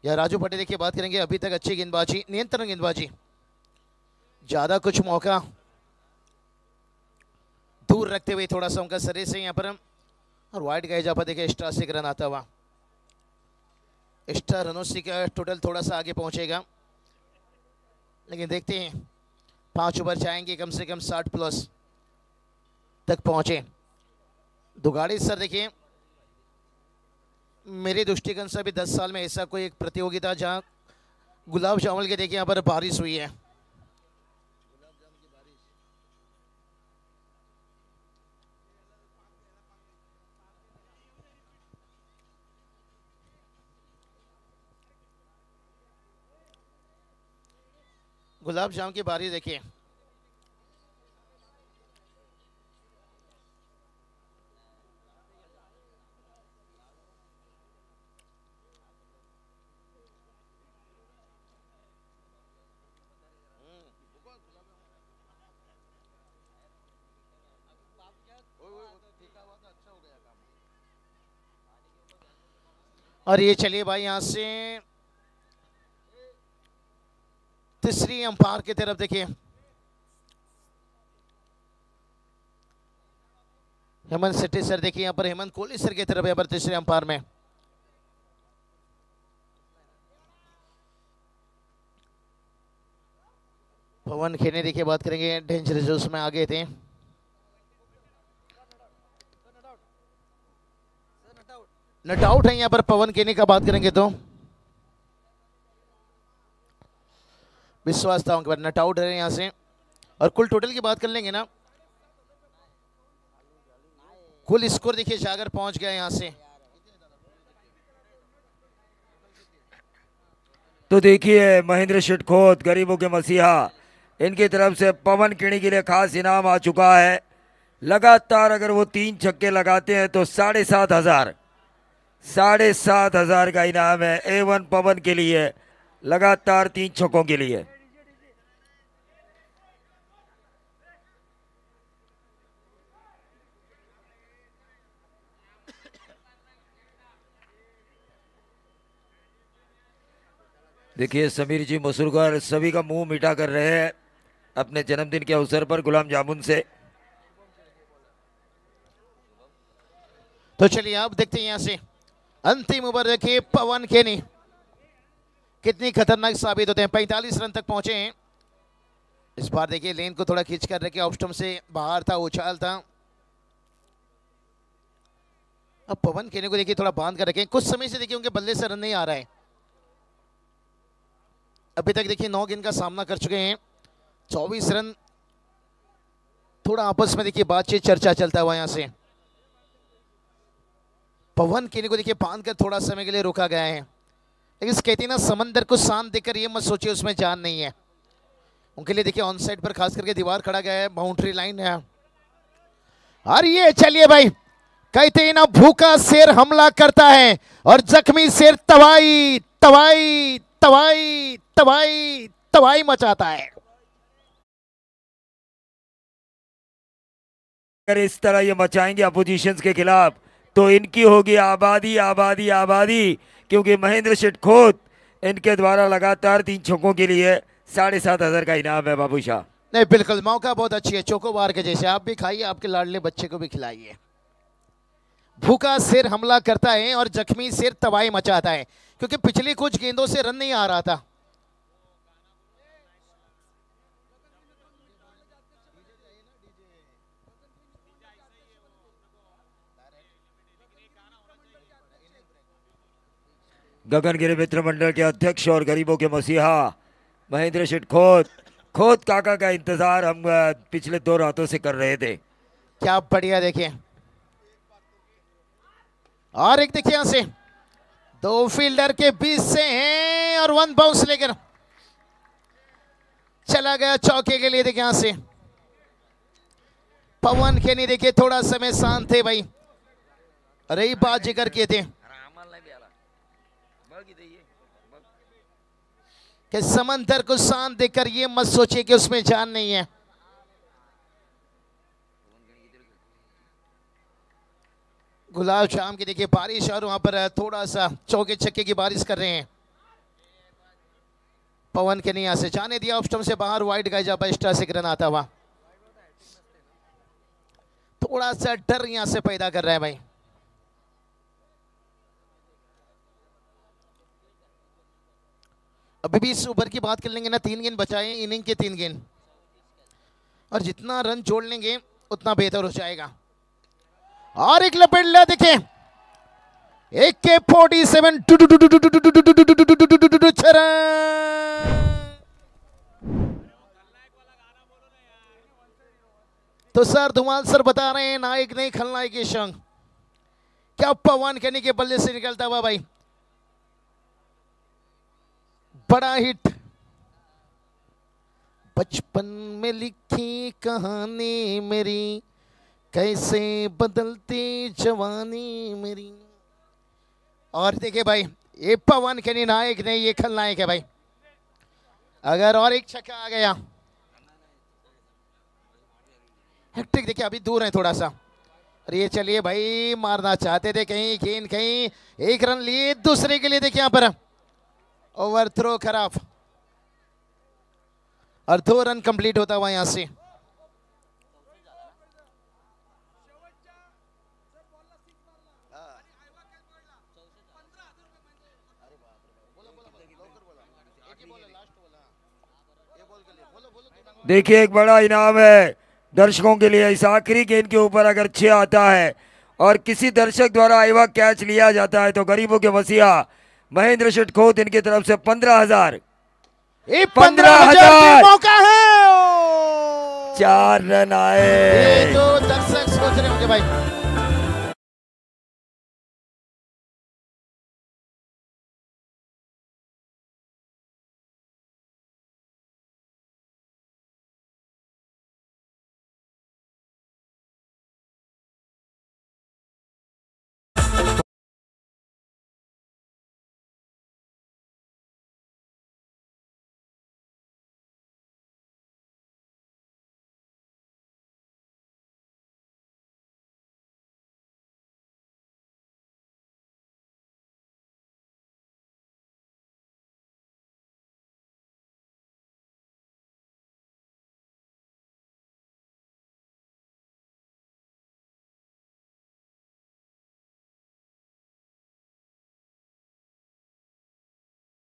या राजू पटेल की बात करेंगे, अभी तक अच्छी गेंदबाजी, नियंत्रण गेंदबाजी, ज्यादा कुछ मौका दूर रखते हुए थोड़ा सा उनका सरे से यहाँ पर और वाइड गए जहाँ पर देखिए एक्स्ट्रा से रन आता हुआ। एक्स्ट्रा रनों से का टोटल थोड़ा सा आगे पहुंचेगा, लेकिन देखते हैं 5 ओवर जाएंगे कम से कम 60 प्लस तक पहुंचे। दुगाड़ी सर देखिए मेरे दृष्टिकोण से भी 10 साल में ऐसा कोई एक प्रतियोगिता जहां गुलाब जामुन के देखिए यहाँ पर बारिश हुई है। गुलाब जामुन की बारिश देखिए। और ये चलिए भाई यहां से तीसरी अंपायर की तरफ देखिए हेमंत सेठी सर देखिए यहाँ पर हेमंत कोहली सर की तरफ यहाँ पर तीसरे अंपायर में। पवन खेने देखिए बात करेंगे, डेंजरस जोश में आगे थे। नट आउट है यहाँ पर पवन केनी का बात करेंगे तो विश्वास था उनके बाद नट आउट है यहाँ से। और कुल टोटल की बात कर लेंगे ना, कुल स्कोर देखिए जाकर पहुंच गया यहाँ से। तो देखिए महेंद्र शिटखोत गरीबों के मसीहा, इनकी तरफ से पवन केनी के लिए खास इनाम आ चुका है। लगातार अगर वो 3 छक्के लगाते हैं तो 7,500 का इनाम है A1 पवन के लिए, लगातार 3 छक्कों के लिए। देखिए समीर जी मसूरकर सभी का मुंह मीठा कर रहे हैं अपने जन्मदिन के अवसर पर गुलाब जामुन से। तो चलिए आप देखते हैं यहां से अंतिम ओवर देखिए पवन केनी कितनी खतरनाक साबित होते हैं। 45 रन तक पहुंचे हैं। इस बार देखिए लेन को थोड़ा खींच कर रखे, ऑफ स्टंप से बाहर था, उछाल था। अब पवन केनी को देखिए थोड़ा बांध कर रखें। कुछ समय से देखिए उनके बल्ले से रन नहीं आ रहा है। अभी तक देखिए 9 गेंद का सामना कर चुके हैं, 24 रन। थोड़ा आपस में देखिए बातचीत चर्चा चलता हुआ यहां से पवन केनी को देखिए बांध कर थोड़ा समय के लिए रोका गया है। लेकिन कहते हैं ना समंदर को शांत देकर ये मत सोचिए उसमें जान नहीं है। उनके लिए देखिए ऑन साइड पर खास करके दीवार खड़ा गया है, बाउंड्री लाइन है। और ये चलिए भाई कहते हैं ना, भूखा शेर हमला करता है और जख्मी शेर तबाही तबाही तबाही तबाही तबाही मचाता है। अगर इस तरह ये मचाएंगे अपोजिशंस के खिलाफ तो इनकी होगी आबादी आबादी आबादी, क्योंकि महेंद्र शेठ खोत इनके द्वारा लगातार 3 छक्कों के लिए 7,500 का इनाम है बाबू शाह। नहीं बिल्कुल, मौका बहुत अच्छी है, चोकोबार के जैसे आप भी खाइए, आपके लाडले बच्चे को भी खिलाइए। भूखा शेर हमला करता है और जख्मी शेर तबाही मचाता है, क्योंकि पिछली कुछ गेंदों से रन नहीं आ रहा था। गगनगिरी मित्र मंडल के अध्यक्ष और गरीबों के मसीहा महेंद्र शेठ खोत काका का इंतजार हम पिछले 2 रातों से कर रहे थे। क्या बढ़िया, देखिए और एक देखिए यहां से 2 फील्डर के बीच से हैं और 1 बाउंस लेकर चला गया चौके के लिए। देखिए यहां से पवन खेनी, देखिए थोड़ा समय शांत थे भाई, रही बात जिक्र किए थे कि समंदर को शांत देखकर ये मत सोचिए कि उसमें जान नहीं है। गुलाब शाम की देखिए बारिश और वहां पर थोड़ा सा चौके छक्के की बारिश कर रहे हैं। पवन के नहीं यहां से जाने दिया, ऑफ स्टंप से बाहर, वाइड गए जब एक्स्ट्रा से रन आता हुआ। थोड़ा सा डर यहां से पैदा कर रहा है भाई। अभी भी इस ओवर की बात कर लेंगे ना, 3 गेंद बचाए इनिंग के 3 गेंद, और जितना रन जोड़ लेंगे उतना बेहतर हो जाएगा। और एक लपेट लिया, देखें AK-47 तो सर धुमाल सर बता रहे हैं नायक नहीं खलनायक के संग। क्या पवन कहने के बल्ले से निकलता हुआ भाई, बड़ा हिट। बचपन में लिखी कहानी मेरी, कैसे बदलती जवानी मेरी। और देखिए भाई, ये पवन के नायक नहीं, ये खलनायक है भाई। अगर और एक छक्का आ गया, हैट्रिक देखिए अभी दूर है थोड़ा सा। और ये चलिए भाई, मारना चाहते थे कहीं गेंद, कहीं 1 रन लिए दूसरे के लिए। देखिए यहां पर ओवर थ्रो खराब और 2 रन कंप्लीट होता हुआ यहां से। देखिए एक बड़ा इनाम है दर्शकों के लिए। इस आखिरी गेंद के ऊपर अगर 6 आता है और किसी दर्शक द्वारा आईवा कैच लिया जाता है तो गरीबों के मसीहा महेंद्र शेठ खोत इनकी तरफ से 15,000 मौका है। 4 रन आए। ये तो दर्शक सोच रहे होंगे भाई,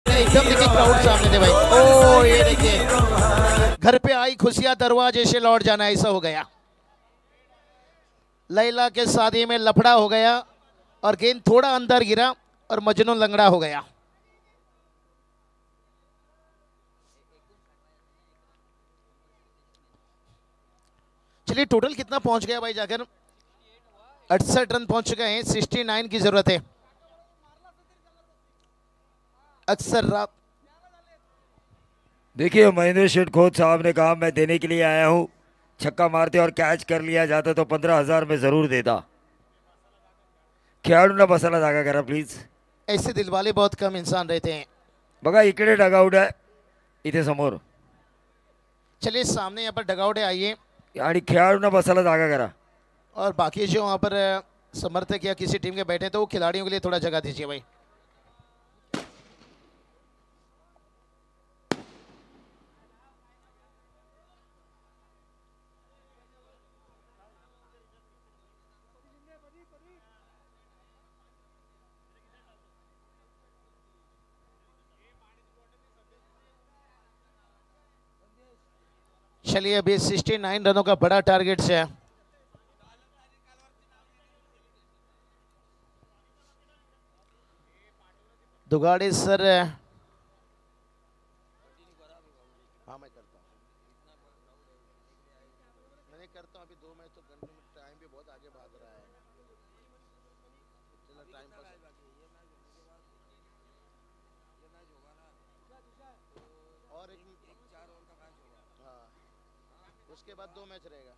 एकदम देखिए क्राउड सामने थे भाई। ओ ये देखिए, घर पे आई खुशियां दरवाजे से लौट जाना, ऐसा हो गया। लैला के शादी में लफड़ा हो गया और गेंद थोड़ा अंदर गिरा और मजनू लंगड़ा हो गया। चलिए टोटल कितना पहुंच गया भाई जाकर? 68 रन पहुंच चुके हैं, 69 की जरूरत है। अक्सर रात देखिए महेंद्र शेठ खोत साहब ने कहा मैं देने के लिए आया हूं, छक्का मारते और कैच कर लिया जाता तो 15,000 में जरूर देता। खेळाडूंना बसायला जागा करा प्लीज. ऐसे दिल वाले बहुत कम इंसान रहते हैं. बघा इकडे डगआउट आहे, इथे समोर. चलिए सामने यहाँ पर डगआउट है, आइए. आणि खेळाडूंना बसायला जागा करा. और बाकी जो वहाँ पर समर्थक या किसी टीम के बैठे हैं तो वो खिलाड़ियों के लिए थोड़ा जगह दीजिए भाई. चलिए अभी 69 रनों का बड़ा टारगेट है. दुगाड़े सर. हाँ मैं करता हूँ, मैंने करता हूँ अभी 2 मैच तो टाइम भी बहुत आगे भाग रहा है. चलो टाइम पास. और एक 4 ओवर का मैच होगा. हाँ उसके बाद 2 मैच रहेगा.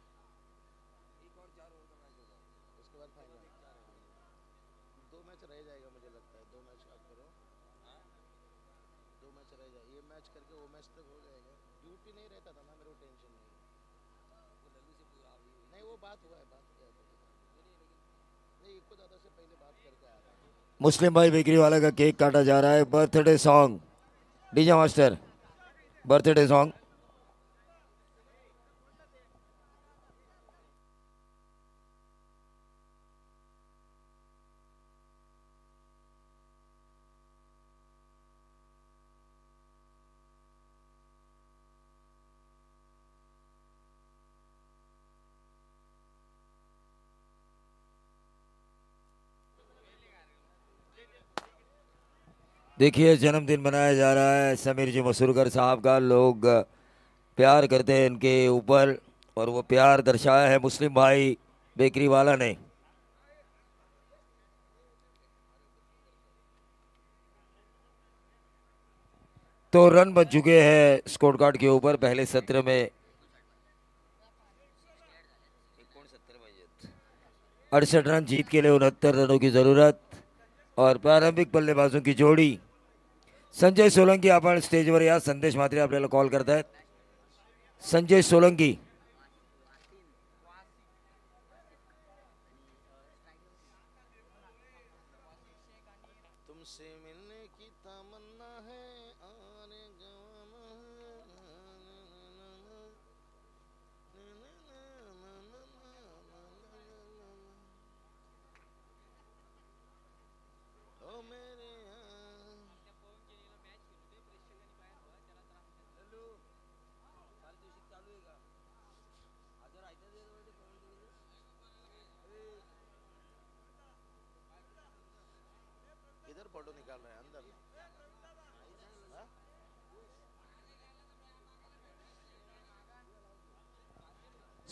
एक और 4 ओवर का मैच होगा उसके बाद फाइनल. 2 मैच रह जाएगा मुझे लगता है. 2 मैच आप करो. 2 मैच रह जाए, ये मैच करके वो मैच तक हो जाएगा. ड्यूटी नहीं रहता था ना, मेरे को टेंशन नहीं. नहीं वो बात हुआ है, बात किया था. नहीं इसको दादा से पहले बात करके आया था. मुस्लिम भाई बेकरी वाला का केक काटा जा रहा है. Birthday song DJ master, birthday song. देखिए जन्मदिन मनाया जा रहा है समीर जी मसूरकर साहब का. लोग प्यार करते हैं इनके ऊपर और वो प्यार दर्शाया है मुस्लिम भाई बेकरी वाला ने. तो रन बन चुके हैं स्कोर कार्ड के ऊपर पहले सत्र में. 68 रन, जीत के लिए 69 रनों की जरूरत. और प्रारंभिक बल्लेबाजों की जोडी. संजय सोलंकी आपण स्टेजवर या. संदेश म्हात्रे आपल्याला कॉल करतायत. संजय सोलंकी. तुमसे मिलने की तमन्ना है आने ओ मेरे इधर फोटो निकाल रहे हैं अंदर.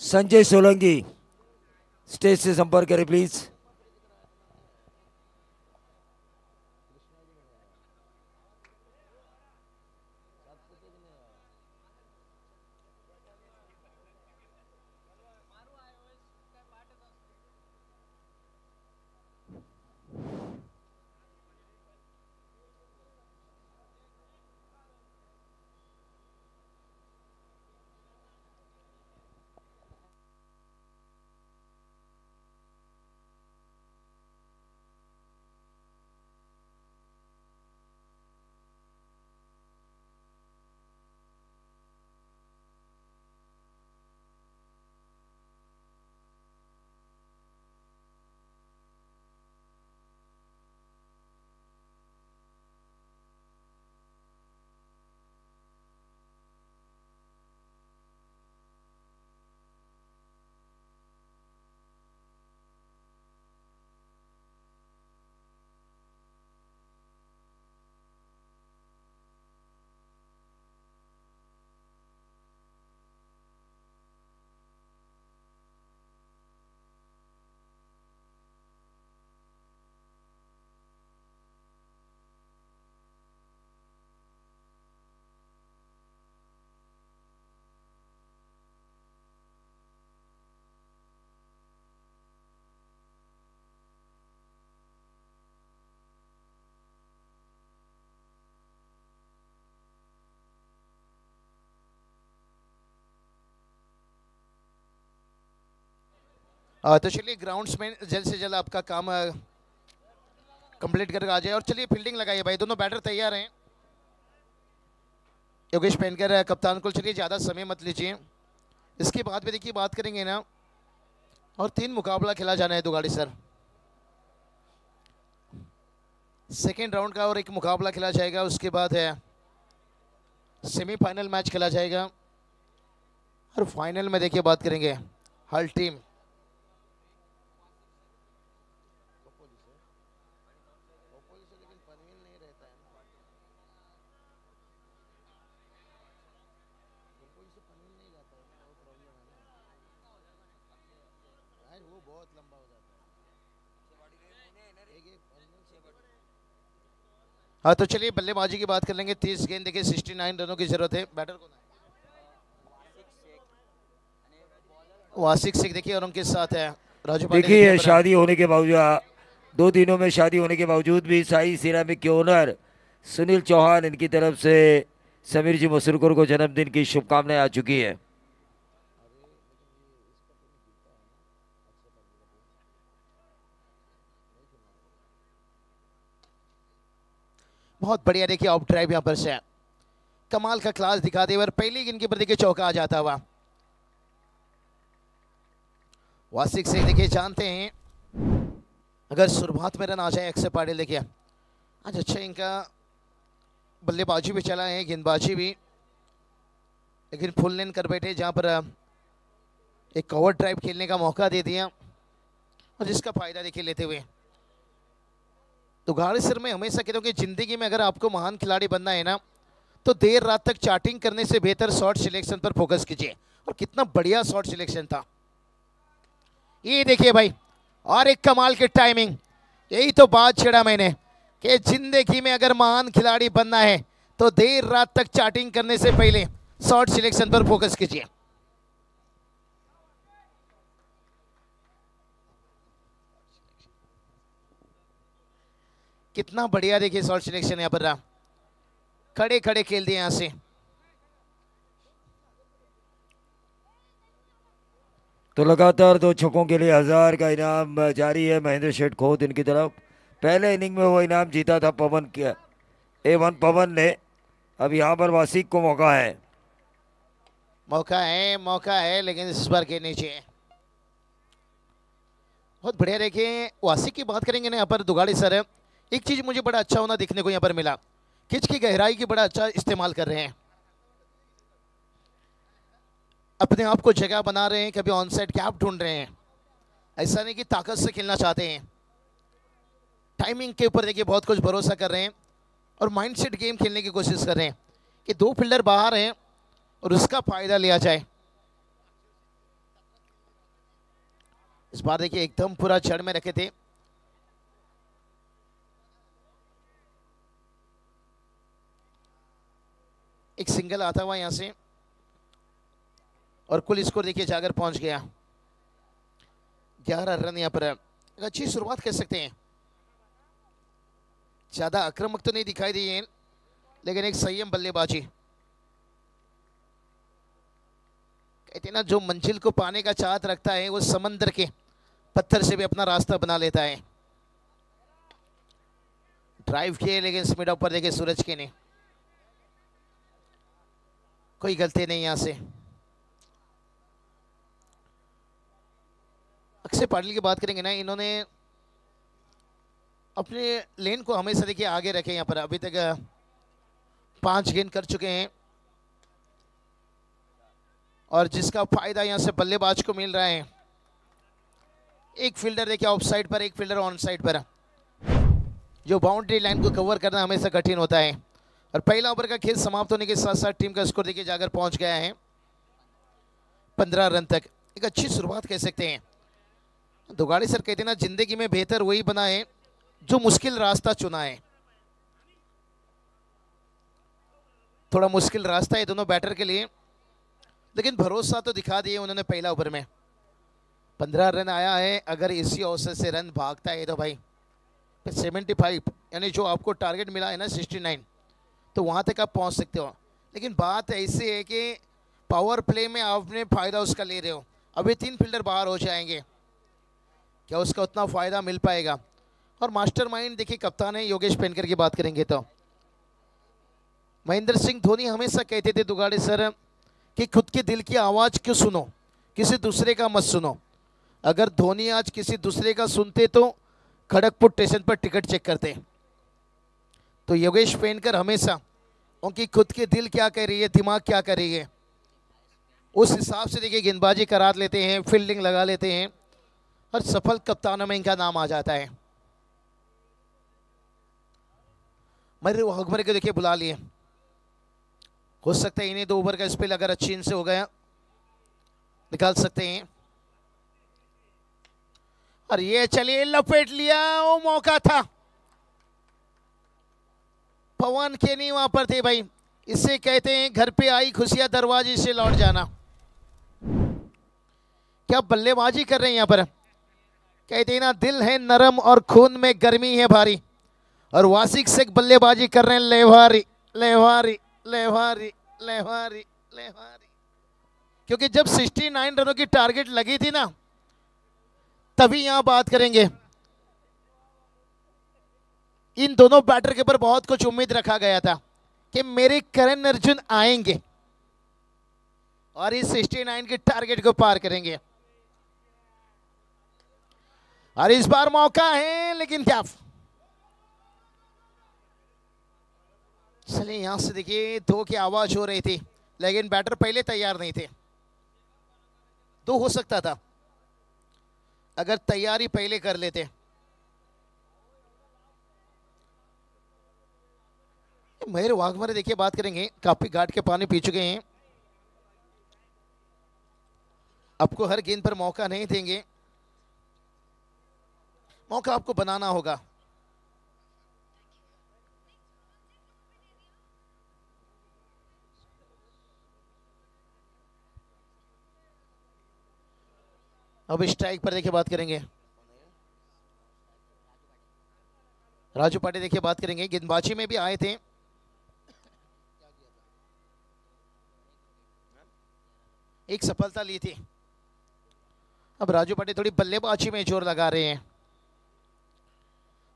संजय सोलंकी स्टेज से संपर्क करें प्लीज. तो चलिए ग्राउंड्स में जल्द से जल्द आपका काम कंप्लीट करके आ जाए। और चलिए फील्डिंग लगाइए भाई, दोनों बैटर तैयार हैं। योगेश पेनकर कप्तान को, चलिए ज़्यादा समय मत लीजिए। इसके बाद भी देखिए बात करेंगे ना, और 3 मुकाबला खेला जाना है दुगाड़ी सर। सेकेंड राउंड का और 1 मुकाबला खेला जाएगा, उसके बाद है सेमीफाइनल मैच खेला जाएगा, और फाइनल में देखिए बात करेंगे हर टीम। हाँ तो चलिए बल्लेबाजी की बात कर लेंगे। 30 गेंद देखिए 69 रनों की जरूरत है। बैटर को वासिक शेख देखिए, और उनके साथ है राजू पांडे। देखिए शादी होने के बावजूद 2 दिनों में शादी होने के बावजूद भी साई सिरामिक के ओनर सुनील चौहान इनकी तरफ से समीर जी मसरूकर को जन्मदिन की शुभकामनाएं आ चुकी है। बहुत बढ़िया देखिए ऑफ ड्राइव यहाँ पर से कमाल का क्लास दिखाते हुए पहली गेंद के पर देखिए चौका आ जाता हुआ। वासिक से देखिए जानते हैं अगर शुरुआत में रन आ जाए अक्षय पाटिल देखिए आज अच्छा इनका बल्लेबाजी भी चला है, गेंदबाजी भी, लेकिन फुल लेन कर बैठे जहां पर एक कवर ड्राइव खेलने का मौका दे दिया, और जिसका फायदा देखिए लेते हुए। तो गाड़ी सर मैं हमेशा कहता हूँ कि जिंदगी में अगर आपको महान खिलाड़ी बनना है ना, तो देर रात तक चार्टिंग करने से बेहतर शॉट सिलेक्शन पर फोकस कीजिए। और कितना बढ़िया शॉट सिलेक्शन था ये देखिए भाई, और एक कमाल की टाइमिंग। यही तो बात छेड़ा मैंने कि जिंदगी में अगर महान खिलाड़ी बनना है तो देर रात तक चार्टिंग करने से पहले शॉट सिलेक्शन पर फोकस कीजिए। कितना बढ़िया देखिए शॉट सिलेक्शन यहां पर रहा, खड़े खड़े खेल दिए यहां से। तो लगातार 2 छक्कों के लिए 1000 का इनाम जारी है महेंद्र शेठ खोत इनकी तरफ। पहले इनिंग में वो इनाम जीता था पवन के A1 पवन ने। अब यहाँ पर वासिक को मौका है, मौका है लेकिन इस बार के नीचे। बहुत बढ़िया देखिए वासिक की बात करेंगे ना यहाँ पर दुगाड़ी सर, एक चीज मुझे बड़ा अच्छा होना देखने को यहाँ पर मिला, किच की गहराई की बड़ा अच्छा इस्तेमाल कर रहे हैं, अपने आप को जगह बना रहे हैं, कभी ऑन साइड गैप ढूंढ रहे हैं। ऐसा नहीं कि ताकत से खेलना चाहते हैं, टाइमिंग के ऊपर देखिए बहुत कुछ भरोसा कर रहे हैं, और माइंडसेट गेम खेलने की कोशिश कर रहे हैं कि 2 फील्डर बाहर हैं और उसका फायदा लिया जाए। इस बार देखिए एकदम पूरा जड़ में रखे थे। एक सिंगल आता हुआ यहां से, और कुल स्कोर देखिए जाकर पहुंच गया 11 रन। यहां पर अच्छी शुरुआत कह सकते हैं, ज्यादा आक्रामक तो नहीं दिखाई दी है, लेकिन एक संयम बल्लेबाजी। कहते हैं ना जो मंजिल को पाने का चाहत रखता है वो समंदर के पत्थर से भी अपना रास्ता बना लेता है। ड्राइव किए लेकिन स्पीड अप पर देखिए सूरज के ने कोई गलती नहीं यहां से। अक्षय पाटिल की बात करेंगे ना, इन्होंने अपने लेन को हमेशा देखिए आगे रखे। यहाँ पर अभी तक 5 गेंद कर चुके हैं, और जिसका फायदा यहाँ से बल्लेबाज को मिल रहा है। एक फील्डर देखिए ऑफ साइड पर, एक फील्डर ऑन साइड पर। जो बाउंड्री लाइन को कवर करना हमेशा कठिन होता है। और पहला ओवर का खेल समाप्त होने के साथ साथ टीम का स्कोर देखिए जाकर पहुंच गया है 15 रन तक। एक अच्छी शुरुआत कह सकते हैं। दुगाड़ी सर कहते हैं ना जिंदगी में बेहतर वही बना है जो मुश्किल रास्ता चुना है। थोड़ा मुश्किल रास्ता है दोनों बैटर के लिए, लेकिन भरोसा तो दिखा दिए उन्होंने। पहला ओवर में 15 रन आया है, अगर इसी औसत से रन भागता है तो भाई 75 यानी जो आपको टारगेट मिला है ना 69, तो वहां तक आप पहुंच सकते हो। लेकिन बात ऐसी है कि पावर प्ले में आपने फायदा उसका ले रहे हो। अभी 3 फील्डर बाहर हो जाएंगे, क्या उसका उतना फायदा मिल पाएगा? और मास्टरमाइंड देखिए कप्तान है योगेश पेनकर की बात करेंगे तो महेंद्र सिंह धोनी हमेशा कहते थे दुगाड़े सर कि खुद के दिल की आवाज़ क्यों सुनो, किसी दूसरे का मत सुनो। अगर धोनी आज किसी दूसरे का सुनते तो खड़गपुर स्टेशन पर टिकट चेक करते। तो योगेश पेनकर हमेशा उनकी खुद के दिल क्या कह रही है, दिमाग क्या कर रही है, उस हिसाब से देखिए गेंदबाजी करा लेते हैं, फील्डिंग लगा लेते हैं और सफल कप्तानों में इनका नाम आ जाता है। मयूर वाघमरे को देखिए बुला लिए, हो सकता है इन्हें 2 ओवर का स्पेल अगर अच्छी इनसे हो गया निकाल सकते हैं। और ये चलिए लपेट लिया, वो मौका था, पवन के नहीं वहां पर थे भाई। इसे कहते हैं घर पे आई खुशियां दरवाजे से लौट जाना। क्या बल्लेबाजी कर रहे हैं यहाँ पर, कहते हैं ना दिल है नरम और खून में गर्मी है भारी। और वासिक से बल्लेबाजी कर रहे हैं, लेवारी लेवारी लेवारी लेवारी लेवारी। क्योंकि जब 69 रनों की टारगेट लगी थी ना, तभी यहां बात करेंगे। इन दोनों बैटर के ऊपर बहुत कुछ उम्मीद रखा गया था कि मेरे करण अर्जुन आएंगे और इस 69 के टारगेट को पार करेंगे। और इस बार मौका है, लेकिन क्या, चलिए यहां से देखिए 2 की आवाज हो रही थी, लेकिन बैटर पहले तैयार नहीं थे। 2 हो सकता था अगर तैयारी पहले कर लेते। मयूर वाघमरे देखिए बात करेंगे, काफी घाट के पानी पी चुके हैं, आपको हर गेंद पर मौका नहीं देंगे, मौका आपको बनाना होगा। अब स्ट्राइक पर देखिए बात करेंगे, राजू पाटे देखिए बात करेंगे, गेंदबाजी में भी आए थे, एक सफलता ली थी। अब राजू पाटे थोड़ी बल्लेबाजी में जोर लगा रहे हैं।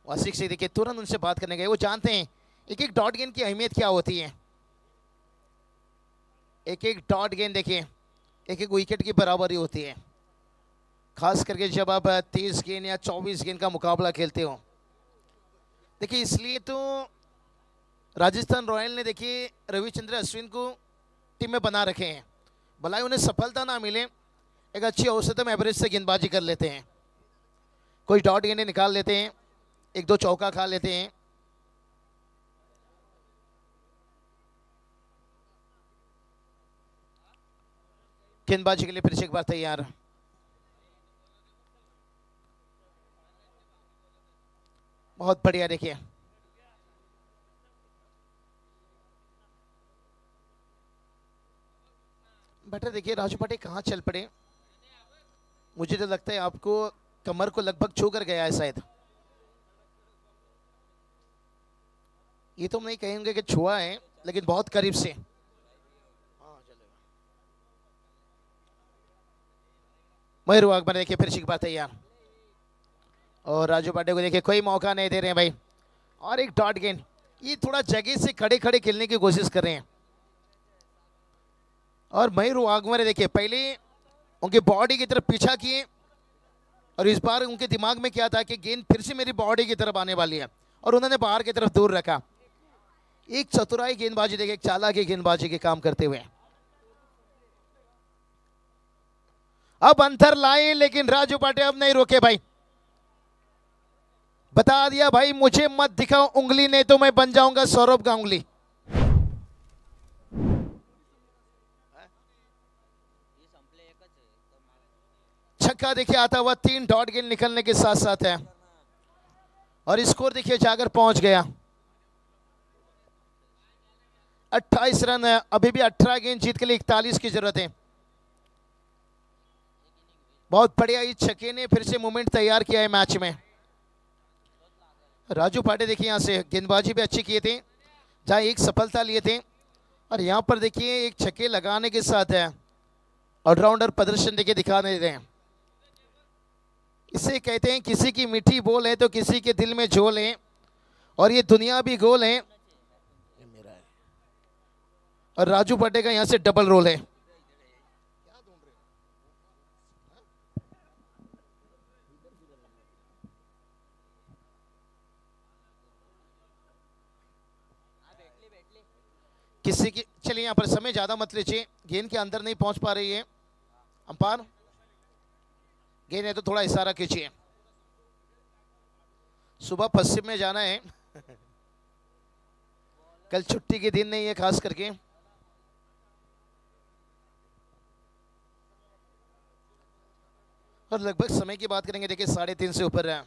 वासिक से देखिए तुरंत उनसे बात करने गए, वो जानते हैं एक एक डॉट गेंद की अहमियत क्या होती है। एक एक डॉट गेंद देखिए एक एक विकेट की बराबरी होती है, खास करके जब आप 30 गेंद या 24 गेंद का मुकाबला खेलते हो। देखिए इसलिए तो राजस्थान रॉयल ने देखिए रविचंद्र अश्विन को टीम में बना रखे हैं, भला उन्हें सफलता ना मिले, एक अच्छी औसतन एवरेज से गेंदबाजी कर लेते हैं, कोई डॉट गेंदें निकाल लेते हैं, 1-2 चौका खा लेते हैं। गेंदबाजी के लिए फिर से एक बार तैयार, बहुत बढ़िया। देखिए बेटर देखिए राजू पाटे कहाँ चल पड़े, मुझे तो लगता है आपको कमर को लगभग छू कर गया है शायद। ये तो हम नहीं कहेंगे कि छुआ है, लेकिन बहुत करीब से। मयूर वाघमरे देखिए फिर से एक बार तैयार, और राजू पाटे को देखिए कोई मौका नहीं दे रहे हैं भाई। और एक डॉट गेंद, ये थोड़ा जगह से खड़े खड़े खेलने की कोशिश कर रहे हैं। और मयूर वाघमरे देखिए पहले उनके बॉडी की तरफ पीछा किए, और इस बार उनके दिमाग में क्या था कि गेंद फिर से मेरी बॉडी की तरफ आने वाली है, और उन्होंने बाहर की तरफ दूर रखा। एक चतुराई गेंदबाजी देखिए, एक चालाकी गेंदबाजी के काम करते हुए अब अंतर लाए, लेकिन राजू पाटे अब नहीं रोके भाई, बता दिया भाई मुझे मत दिखाओ उंगली, नहीं तो मैं बन जाऊंगा सौरभ गांगुली। छक्का देखिए आता हुआ, 3 डॉट गेंद निकलने के साथ साथ है, और स्कोर देखिए जाकर पहुंच गया 28 रन है। अभी भी 18 गेंद जीत के लिए 41 की जरूरत है। बहुत बढ़िया, इस छक्के ने फिर से मोमेंट तैयार किया है मैच में। राजू पाटे देखिए यहां से गेंदबाजी भी अच्छी किए थे, जहां एक सफलता लिए थे, और यहां पर देखिए एक छक्के लगाने के साथ है ऑलराउंडर प्रदर्शन देखिए दिखा दे रहे हैं। इसे कहते हैं किसी की मीठी बोल है तो किसी के दिल में झोल है, और ये दुनिया भी गोल है। और राजू पाटे का यहां से डबल रोल है। किसी की, चलिए यहां पर समय ज्यादा मत लीजिए, गेंद के अंदर नहीं पहुंच पा रही है अंपायर, गेंद है तो थोड़ा इशारा कीजिए। सुबह पश्चिम में जाना है, कल छुट्टी के दिन नहीं है खास करके। और लगभग समय की बात करेंगे, देखिए 3:30 से ऊपर है।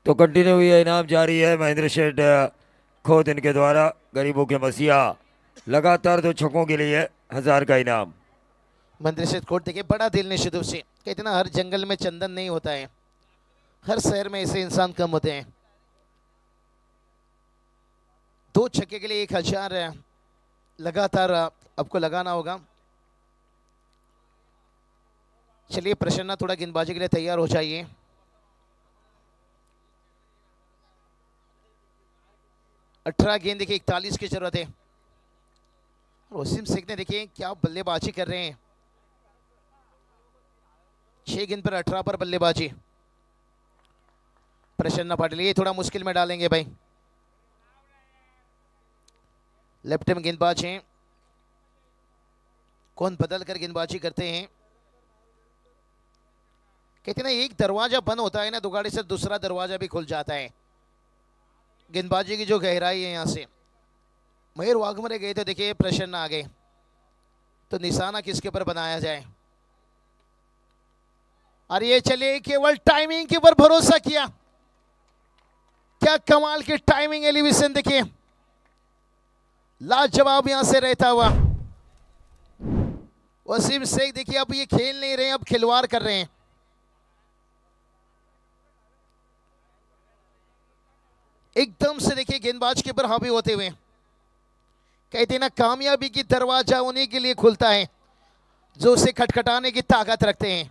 तो कंटिन्यू हुई है, इनाम जारी है। महेंद्र शेठ खोद इनके द्वारा गरीबों के मसीहा, लगातार 2 छक्कों के लिए 1000 का इनाम। महेंद्र शेठ खोट देखिए, बड़ा दिल निश्चित रूप से, कहते ना हर जंगल में चंदन नहीं होता है, हर शहर में ऐसे इंसान कम होते हैं। 2 छक्के के लिए 1000 लगातार आपको लगाना होगा। चलिए प्रसन्ना थोड़ा गेंदबाजी के लिए तैयार हो जाइए। अठारह गेंद देखिए, 41 की जरूरत है। वसीम शेख ने देखिए क्या बल्लेबाजी कर रहे हैं, 6 गेंद पर 18 पर बल्लेबाजी। प्रसन्ना पाटिल ये थोड़ा मुश्किल में डालेंगे भाई। लेफ्ट में गेंदबाज हैं, कौन बदल कर गेंदबाजी करते हैं। कहते ना एक दरवाजा बंद होता है ना दुगाड़ी से दूसरा दरवाजा भी खुल जाता है। गेंदबाजी की जो गहराई है, यहां से मयूर वाघमरे गए तो देखिए प्रसन्न आ गए, तो निशाना किसके ऊपर बनाया जाए। और ये चलिए केवल टाइमिंग के ऊपर भरोसा किया, क्या कमाल की टाइमिंग एलिवेशन देखिए, लाजवाब यहां से रहता हुआ वसीम शेख देखिए। अब ये खेल नहीं रहे, अब खिलवाड़ कर रहे हैं। एकदम से देखिए गेंदबाज के ऊपर हावी होते हुए, कहते ना कामयाबी की दरवाजा उन्हीं के लिए खुलता है जो उसे खटखटाने की ताकत रखते हैं।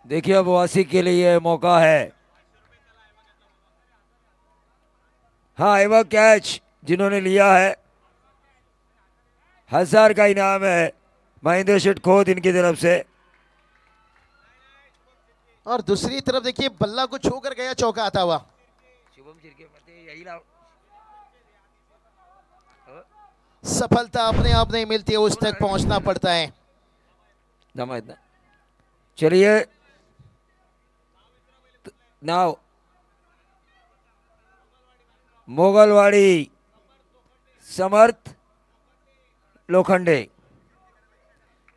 देखिए अब वासी के लिए मौका है। हाँ एवा कैच जिन्होंने लिया है, 1000 का इनाम है महेंद्र शेठ खोद इनकी तरफ से। और दूसरी तरफ देखिए बल्ला को छूकर गया, चौका आता हुआ। सफलता अपने आप नहीं मिलती है, उस तक पहुंचना पड़ता है। चलिए नाउ मोगलवाड़ी समर्थ लोखंडे,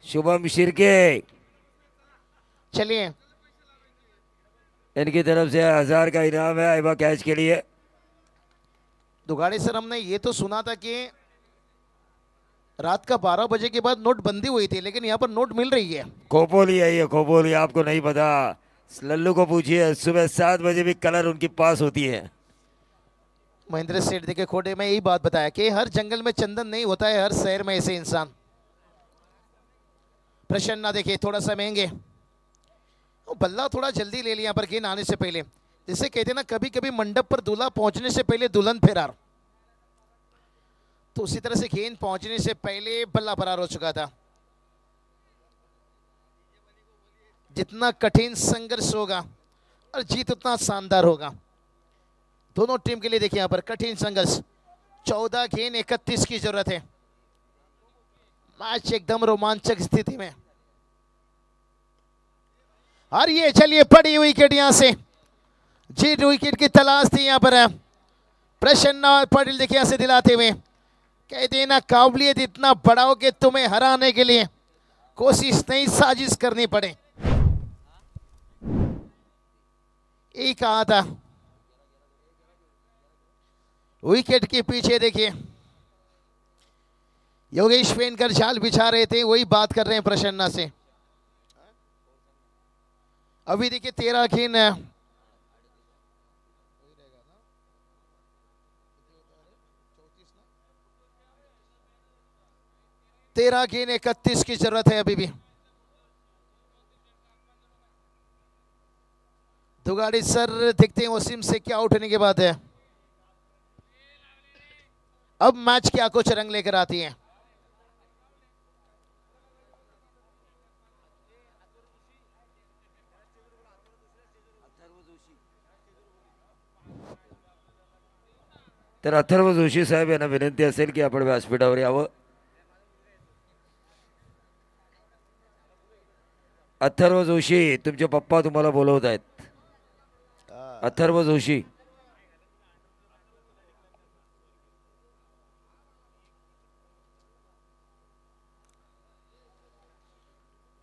शुभम शिर्के, चलिए इनकी तरफ से 1000 का इनाम है आइबा कैच के लिए। दुगाड़े सर हमने ये तो सुना था कि रात का 12 बजे के बाद नोटबंदी हुई थी, लेकिन यहाँ पर नोट मिल रही है। खोपोली है ये, खोपोली, आपको नहीं पता, लल्लू को पूछिए, सुबह 7 बजे भी कलर उनकी पास होती है। महेंद्र सेठ देखे खोटे में यही बात बताया कि हर जंगल में चंदन नहीं होता है, हर शहर में ऐसे इंसान। प्रसन्ना देखिए थोड़ा सा महंगे, बल्ला थोड़ा जल्दी ले लिया पर गेंद आने से पहले, जिसे कहते ना कभी कभी मंडप पर दूल्हा पहुंचने से पहले दुल्हन फरार, तो उसी तरह से गेंद पहुंचने से पहले बल्ला फरार हो चुका था। जितना कठिन संघर्ष होगा और जीत उतना शानदार होगा। दोनों टीम के लिए देखिए यहाँ पर कठिन संघर्ष, 14 गेंद 31 की जरूरत है। मैच एकदम रोमांचक स्थिति में। और ये चलिए बड़ी विकेट यहां से, जी विकेट की तलाश थी यहां पर प्रसन्ना पाटिल देखिए यहां से दिलाते हुए, कहते ना काबिलियत इतना बड़ा हो कि तुम्हें हराने के लिए कोशिश नहीं साजिश करनी पड़े, यही कहा था। विकेट के पीछे देखिए योगेश वेनकर जाल बिछा रहे थे, वही बात कर रहे हैं प्रसन्ना से। अभी देखिए 13 गेंद 13 गेंद 31 की जरूरत है अभी भी। दुगाड़ी सर देखते हैं वसीम से क्या आउट होने के बाद है। अब मैच क्या कुछ रंग लेकर आती है। तर अथर्व जोशी साहेब यांना विनंती असेल की आपण व्यासपीठावर यावं। अथर्व जोशी तुमचे पप्पा तुम्हाला बोलवत आहेत। अथर्व जोशी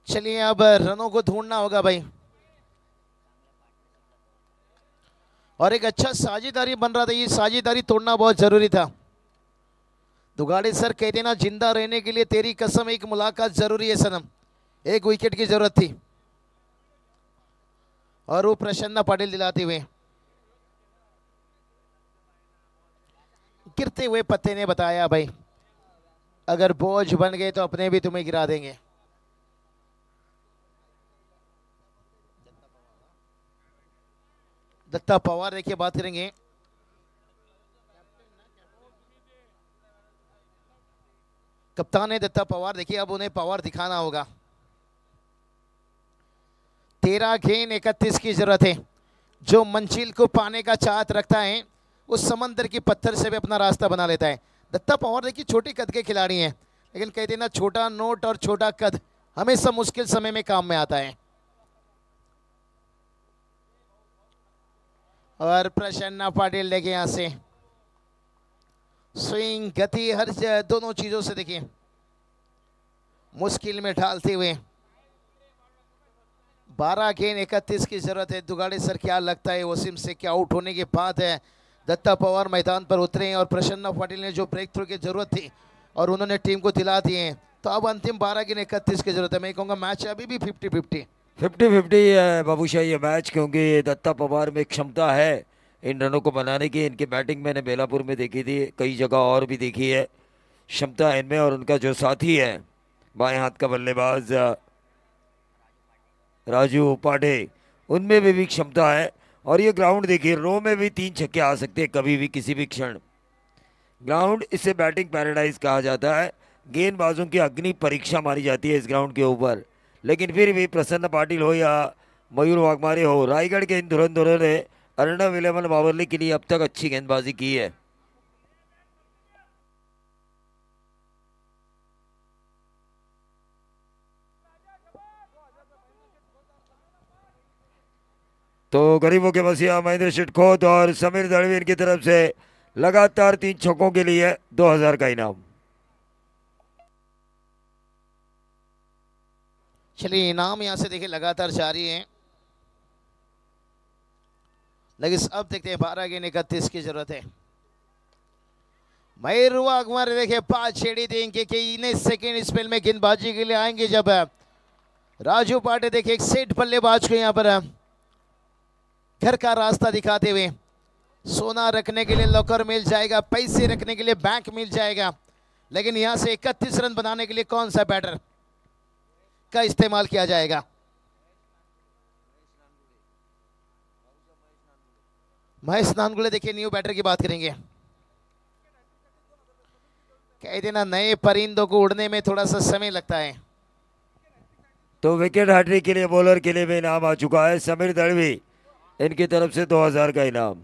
चलिए अब रनों को ढूंढना होगा भाई, और एक अच्छा साझेदारी बन रहा था, ये साझेदारी तोड़ना बहुत जरूरी था। दुगाड़ी सर कहते ना, जिंदा रहने के लिए तेरी कसम एक मुलाकात जरूरी है सनम। एक विकेट की जरूरत थी और वो प्रसन्ना पाटिल दिलाते हुए। गिरते हुए पत्ते ने बताया भाई, अगर बोझ बन गए तो अपने भी तुम्हें गिरा देंगे। दत्ता पवार देखिए बात करेंगे। कप्तान है दत्ता पवार, देखिए अब उन्हें पावर दिखाना होगा। 13 गेंद 31 की जरूरत है। जो मंजिल को पाने का चाहत रखता है उस समंदर की पत्थर से भी अपना रास्ता बना लेता है। दत्ता पवार देखिए छोटे कद के खिलाड़ी हैं, लेकिन कहते हैं ना, छोटा नोट और छोटा कद हमेशा मुश्किल समय में काम में आता है। और प्रसन्ना पाटिल देखिए यहां से स्विंग, गति, हर दोनों चीजों से देखिए मुश्किल में ढालते हुए। 12 गेंद 31 की जरूरत है। दुगाड़े सर क्या लगता है वसीम से क्या आउट होने के बाद है दत्ता पवार मैदान पर उतरे हैं, और प्रसन्ना पाटिल ने जो ब्रेक थ्रू की जरूरत थी और उन्होंने टीम को दिला दिए हैं। तो अब अंतिम 12 गेंद 31 की जरूरत है। मैं कहूँगा मैच अभी भी 50-50 है बाबूशाही ये मैच, क्योंकि दत्ता पवार में क्षमता है इन रनों को बनाने की। इनकी बैटिंग मैंने बेलापुर में देखी थी, कई जगह और भी देखी है। क्षमता है इनमें, और उनका जो साथी है बाएं हाथ का बल्लेबाज राजू पाटे, उनमें भी क्षमता है। और ये ग्राउंड देखिए, रो में भी 3 छक्के आ सकते हैं कभी भी, किसी भी क्षण। ग्राउंड इसे बैटिंग पैराडाइज कहा जाता है। गेंदबाजों की अग्नि परीक्षा मारी जाती है इस ग्राउंड के ऊपर। लेकिन फिर भी प्रसन्न पाटिल हो या मयूर वाघमारे हो, रायगढ़ के इन धुरंधरों ने अर्णव इलेवन बावरली के लिए अब तक अच्छी गेंदबाजी की है। तो गरीबों के मसीहा महेंद्र शिटखोत और समीर दड़वी की तरफ से लगातार 3 छक्कों के लिए 2000 का इनाम। चलिए इनाम यहां से देखिए लगातार जारी है, लेकिन अब देखते हैं 12 गेंद 31 की जरूरत है। मयूर वाघमारे देखिए 5 छेड़ी देंगे कि इन्हें सेकेंड स्पेल में गेंदबाजी के लिए आएंगे। जब राजू पाटे देखिए एक सेट बल्लेबाज को यहां पर घर का रास्ता दिखाते हुए, सोना रखने के लिए लॉकर मिल जाएगा, पैसे रखने के लिए बैंक मिल जाएगा, लेकिन यहां से 31 रन बनाने के लिए कौन सा बैटर का इस्तेमाल किया जाएगा। महेश नानगुले देखिए न्यू बैटर की बात करेंगे। कह देना, नए परिंदों को उड़ने में थोड़ा सा समय लगता है। तो विकेट हैट्रिक के लिए बॉलर के लिए भी इनाम आ चुका है। समीर दड़वी इनकी तरफ से 2000 का इनाम।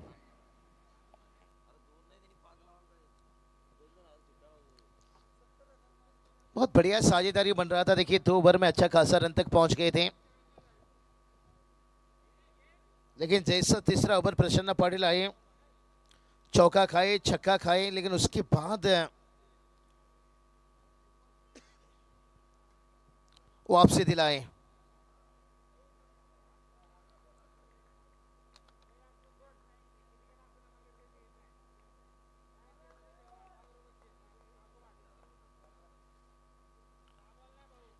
बहुत बढ़िया साझेदारी बन रहा था। देखिए 2 ओवर में अच्छा खासा रन तक पहुंच गए थे, लेकिन जैसा तीसरा ओवर प्रसन्न पाटिल आए, चौका खाए, छक्का खाए, लेकिन उसके बाद वापसी दिलाए।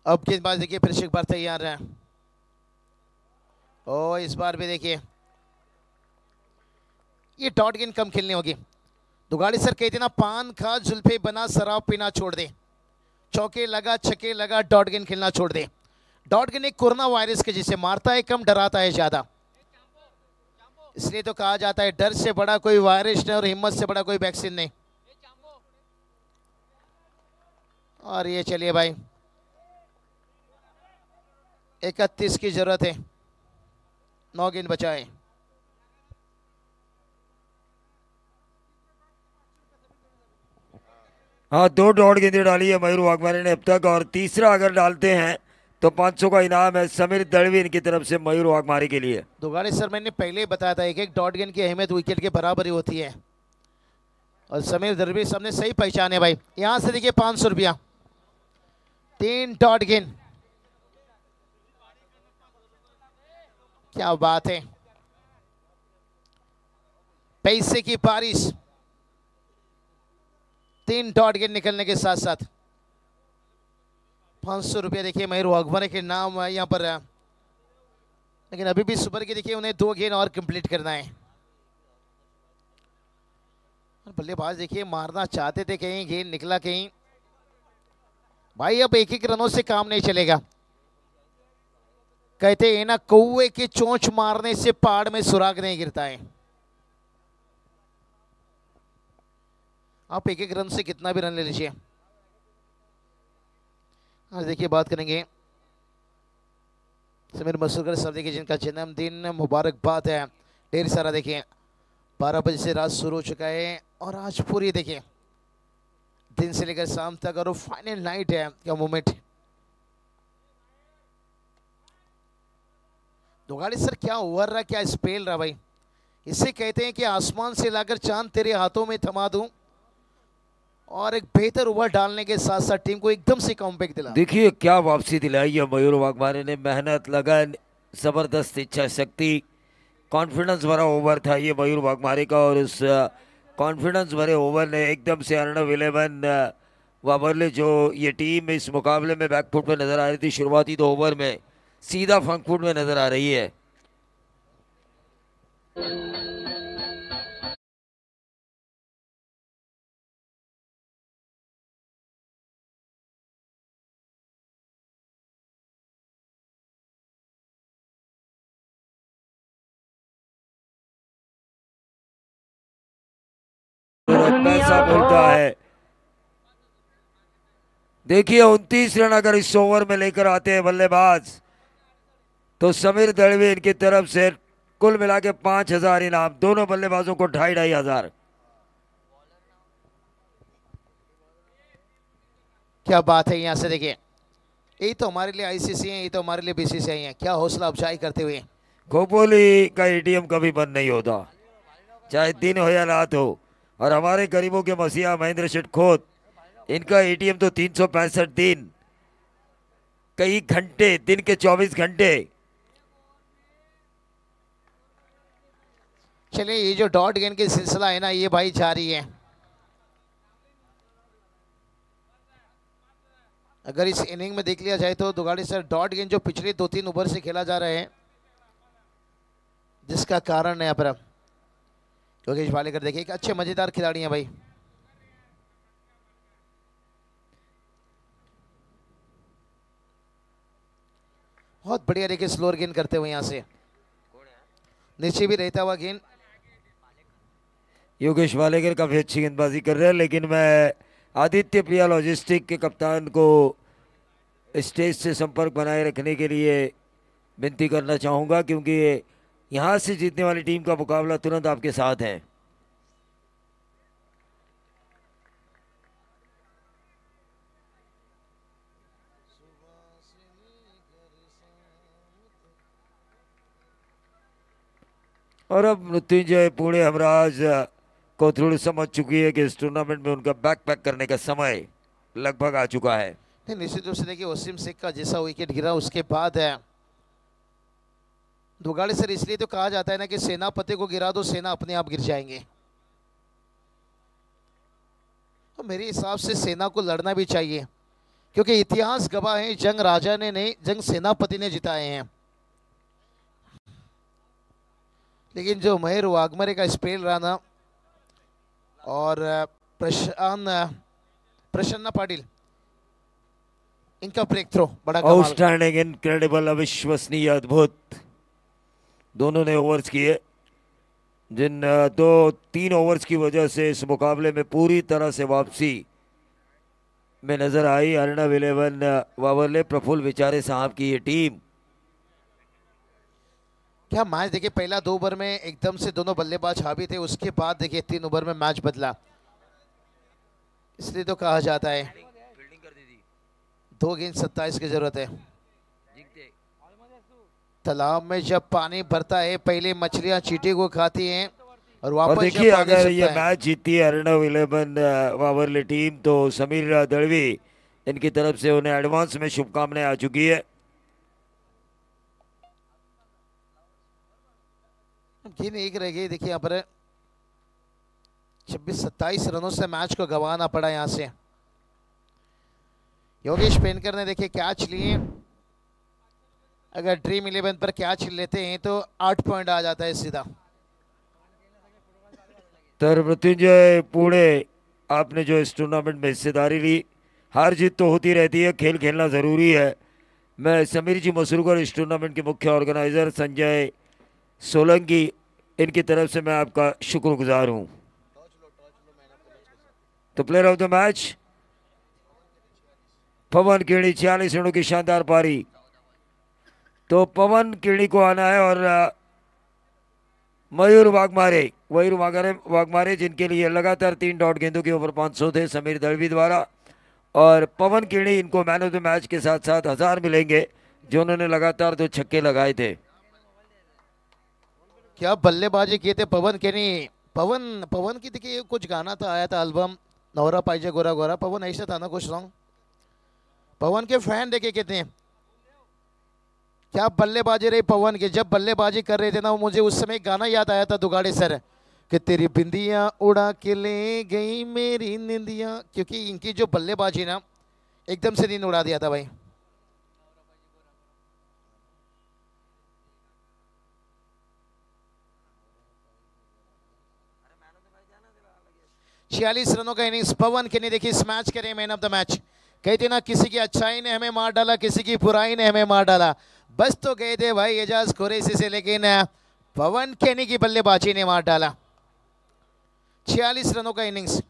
अब गेंदबाज देखिए फिर से एक बार तैयार है, और इस बार भी देखिए ये डॉट गेंद कम खेलनी होगी। दुगाड़ी सर कहते ना, पान खा जुल्फे बना शराब पीना छोड़ दे। चौके लगा, छक्के लगा, डॉट गेंद खेलना छोड़ दे। डॉट गेंद एक कोरोना वायरस के जैसे मारता है कम, डराता है ज्यादा। इसलिए तो कहा जाता है डर से बड़ा कोई वायरस नहीं और हिम्मत से बड़ा कोई वैक्सीन नहीं। और ये चलिए भाई 31 की जरूरत है, 9 गेंद बचाए। हाँ, 2 डॉट गेंदें डाली है मयूर वाघमारे ने अब तक, और तीसरा अगर डालते हैं तो 500 का इनाम है समीर दलवी इनकी तरफ से मयूर वाघमारे के लिए। दुगाड़े सर मैंने पहले ही बताया था, एक डॉट गेंद की अहमियत विकेट के बराबर ही होती है, और समीर दलवी सबने सही पहचाने भाई। यहां से देखिए 500 रुपया, 3 डॉट गेंद, क्या बात है, पैसे की बारिश। 3 डॉट गेंद निकलने के साथ साथ 500 रुपया देखिए मयूर वाघमारे के नाम यहाँ पर। लेकिन अभी भी सुपर के देखिए उन्हें 2 गेंद और कंप्लीट करना है। बल्लेबाज देखिए मारना चाहते थे, कहीं गेंद निकला कहीं। भाई अब एक एक रनों से काम नहीं चलेगा। कहते हैं ना, कौवे की चोंच मारने से पहाड़ में सुराग नहीं गिरता है। आप एक एक रन से कितना भी रन ले लीजिए। आज देखिए बात करेंगे समीर मसूरकर साहब, देखिए जिनका जन्मदिन, मुबारकबाद है ढेर सारा। देखिए 12 बजे से रात शुरू हो चुका है और आज पूरी देखिए दिन से लेकर शाम तक, और फाइनल नाइट है क्या मोमेंट। दुगाड़ी सर क्या ओवर रहा, क्या स्पेल रहा भाई। इसे कहते हैं कि आसमान से लाकर चांद तेरे हाथों में थमा दूं, और एक बेहतर ओवर डालने के साथ साथ टीम को एकदम से कमबैक दिला। देखिए क्या वापसी दिलाई है मयूर वाघमारे ने, मेहनत, लगन, जबरदस्त इच्छा शक्ति, कॉन्फिडेंस भरा ओवर था ये मयूर वाघमारे का, और उस कॉन्फिडेंस भरे ओवर ने एकदम से अर्नब 11 वाबरले जो ये टीम इस मुकाबले में बैकफुट पे नजर आ रही थी शुरुआती 2 ओवर में, सीधा फ्रंटफुट में नजर आ रही है। पैसा बोलता है। देखिए 29 रन अगर इस ओवर में लेकर आते हैं बल्लेबाज, तो समीर दलवी इनकी तरफ से कुल मिला के 5000 इनाम, दोनों बल्लेबाजों को 2500। क्या बात है। यहां से देखिए यही तो हमारे लिए आईसीसी है, यही तो हमारे लिए बीसीसीआई है। क्या हौसला अफजाई करते हुए। खोपोली का एटीएम कभी बंद नहीं होता, चाहे दिन हो या रात हो, और हमारे गरीबों के मसीहा महेंद्र शेठ खोत, इनका एटीएम तो 365 दिन, कई घंटे, दिन के 24 घंटे। चलिए ये जो डॉट गेंद की सिलसिला है ना, ये भाई जारी है। अगर इस इनिंग में देख लिया जाए तो दुगाड़ी सर डॉट गेंद जो पिछले 2-3 ओवर से खेला जा रहा है, जिसका कारण है यहाँ पर योगेश वालेकर देखिए एक अच्छे मजेदार खिलाड़ी हैं भाई। बहुत बढ़िया देखिए स्लोअर गेंद करते हुए, यहां से नीचे भी रहता हुआ गेंद। योगेश वालेकर काफी अच्छी गेंदबाजी कर रहे हैं, लेकिन मैं आदित्य प्रिया लॉजिस्टिक के कप्तान को स्टेज से संपर्क बनाए रखने के लिए विनती करना चाहूँगा, क्योंकि यहाँ से जीतने वाली टीम का मुकाबला तुरंत आपके साथ है। और अब मृत्युंजय पुणे हमराज को थोड़ी समझ चुकी है कि इस टूर्नामेंट में उनका बैकपैक करने का समय लगभग आ चुका है। निश्चित रूप से देखिए वसीम शेख का जैसा विकेट गिरा उसके बाद है दुगाड़े सर, इसलिए तो कहा जाता है ना कि सेनापति को गिरा दो, सेना अपने आप गिर जाएंगे। तो मेरे हिसाब से सेना को लड़ना भी चाहिए, क्योंकि इतिहास गवाह है जंग राजा ने नहीं, जंग सेनापति ने जिताए हैं। लेकिन जो मयूर वाघमारे का स्पेल रहा ना, और प्रसन्ना पाटिल, इनका ब्रेक थ्रो बड़ा कमाल। आउटस्टैंडिंग, इनक्रेडिबल, अविश्वसनीय, अद्भुत दोनों ने ओवर्स किए, जिन 2-3 ओवर्स की वजह से इस मुकाबले में पूरी तरह से वापसी में नजर आई। अर्नब 11 वावरले, प्रफुल्ल विचारे साहब की ये टीम। क्या मैच देखिए, पहला 2 ओवर में एकदम से दोनों बल्लेबाज हावी थे, उसके बाद देखिए 3 ओवर में मैच बदला, इसलिए तो कहा जाता है 2 गेंद 27 की जरूरत है। तालाब में जब पानी भरता है पहले मछलियां चींटी को खाती हैं और वापस देखिए अगर ये मैच जीती है अर्नब 11 वावरले टीम तो समीर दड़वी इनकी तरफ से उन्हें एडवांस में शुभकामनाएं आ चुकी है। गेंद एक रह गई, देखिए यहाँ पर 26-27 रनों से मैच को गंवाना पड़ा। यहाँ से योगेश पेनकर ने देखिए कैच लिए, अगर ड्रीम 11 पर कैच लेते हैं तो 8 पॉइंट आ जाता है सीधा। तर मृत्युंजय पुणे, आपने जो इस टूर्नामेंट में हिस्सेदारी ली, हार जीत तो होती रहती है, खेल खेलना ज़रूरी है। मैं समीर जी मसरूकर, इस टूर्नामेंट के मुख्य ऑर्गेनाइज़र संजय सोलंकी, इनकी तरफ से मैं आपका शुक्रगुजार हूं। तो प्लेयर ऑफ द मैच पवन केड़ी, 46 रनों की शानदार पारी। तो पवन केड़ी को आना है और मयूर वाघमारे जिनके लिए लगातार 3 डॉट गेंदों के ऊपर 500 थे समीर दड़वी द्वारा, और पवन केड़ी इनको मैन ऑफ द मैच के साथ साथ 1000 मिलेंगे जो उन्होंने लगातार 2 छक्के लगाए थे। क्या बल्लेबाजी किए थे पवन केनी। पवन की देखिए कुछ गाना था, आया था एल्बम नवरा पाइजे गोरा गोरा, पवन ऐसा था ना कुछ सॉन्ग। पवन के फैन देखे कितने हैं। क्या बल्लेबाजी रही पवन की, जब बल्लेबाजी कर रहे थे ना मुझे उस समय गाना याद आया था दुगाड़े सर कि तेरी बिंदियां उड़ा के ले गई मेरी निंदियां, क्योंकि इनकी जो बल्लेबाजी ना एकदम से नींद उड़ा दिया था भाई। छियालीस रनों का इनिंग्स पवन के ने देखिए इस मैच के लिए मैन ऑफ द मैच। कहते ना किसी की अच्छाई ने हमें मार डाला, किसी की बुराई ने हमें मार डाला, बस तो गए थे भाई एजाज कुरैशी से, लेकिन पवन केनी की बल्लेबाजी ने मार डाला। 46 रनों का इनिंग्स।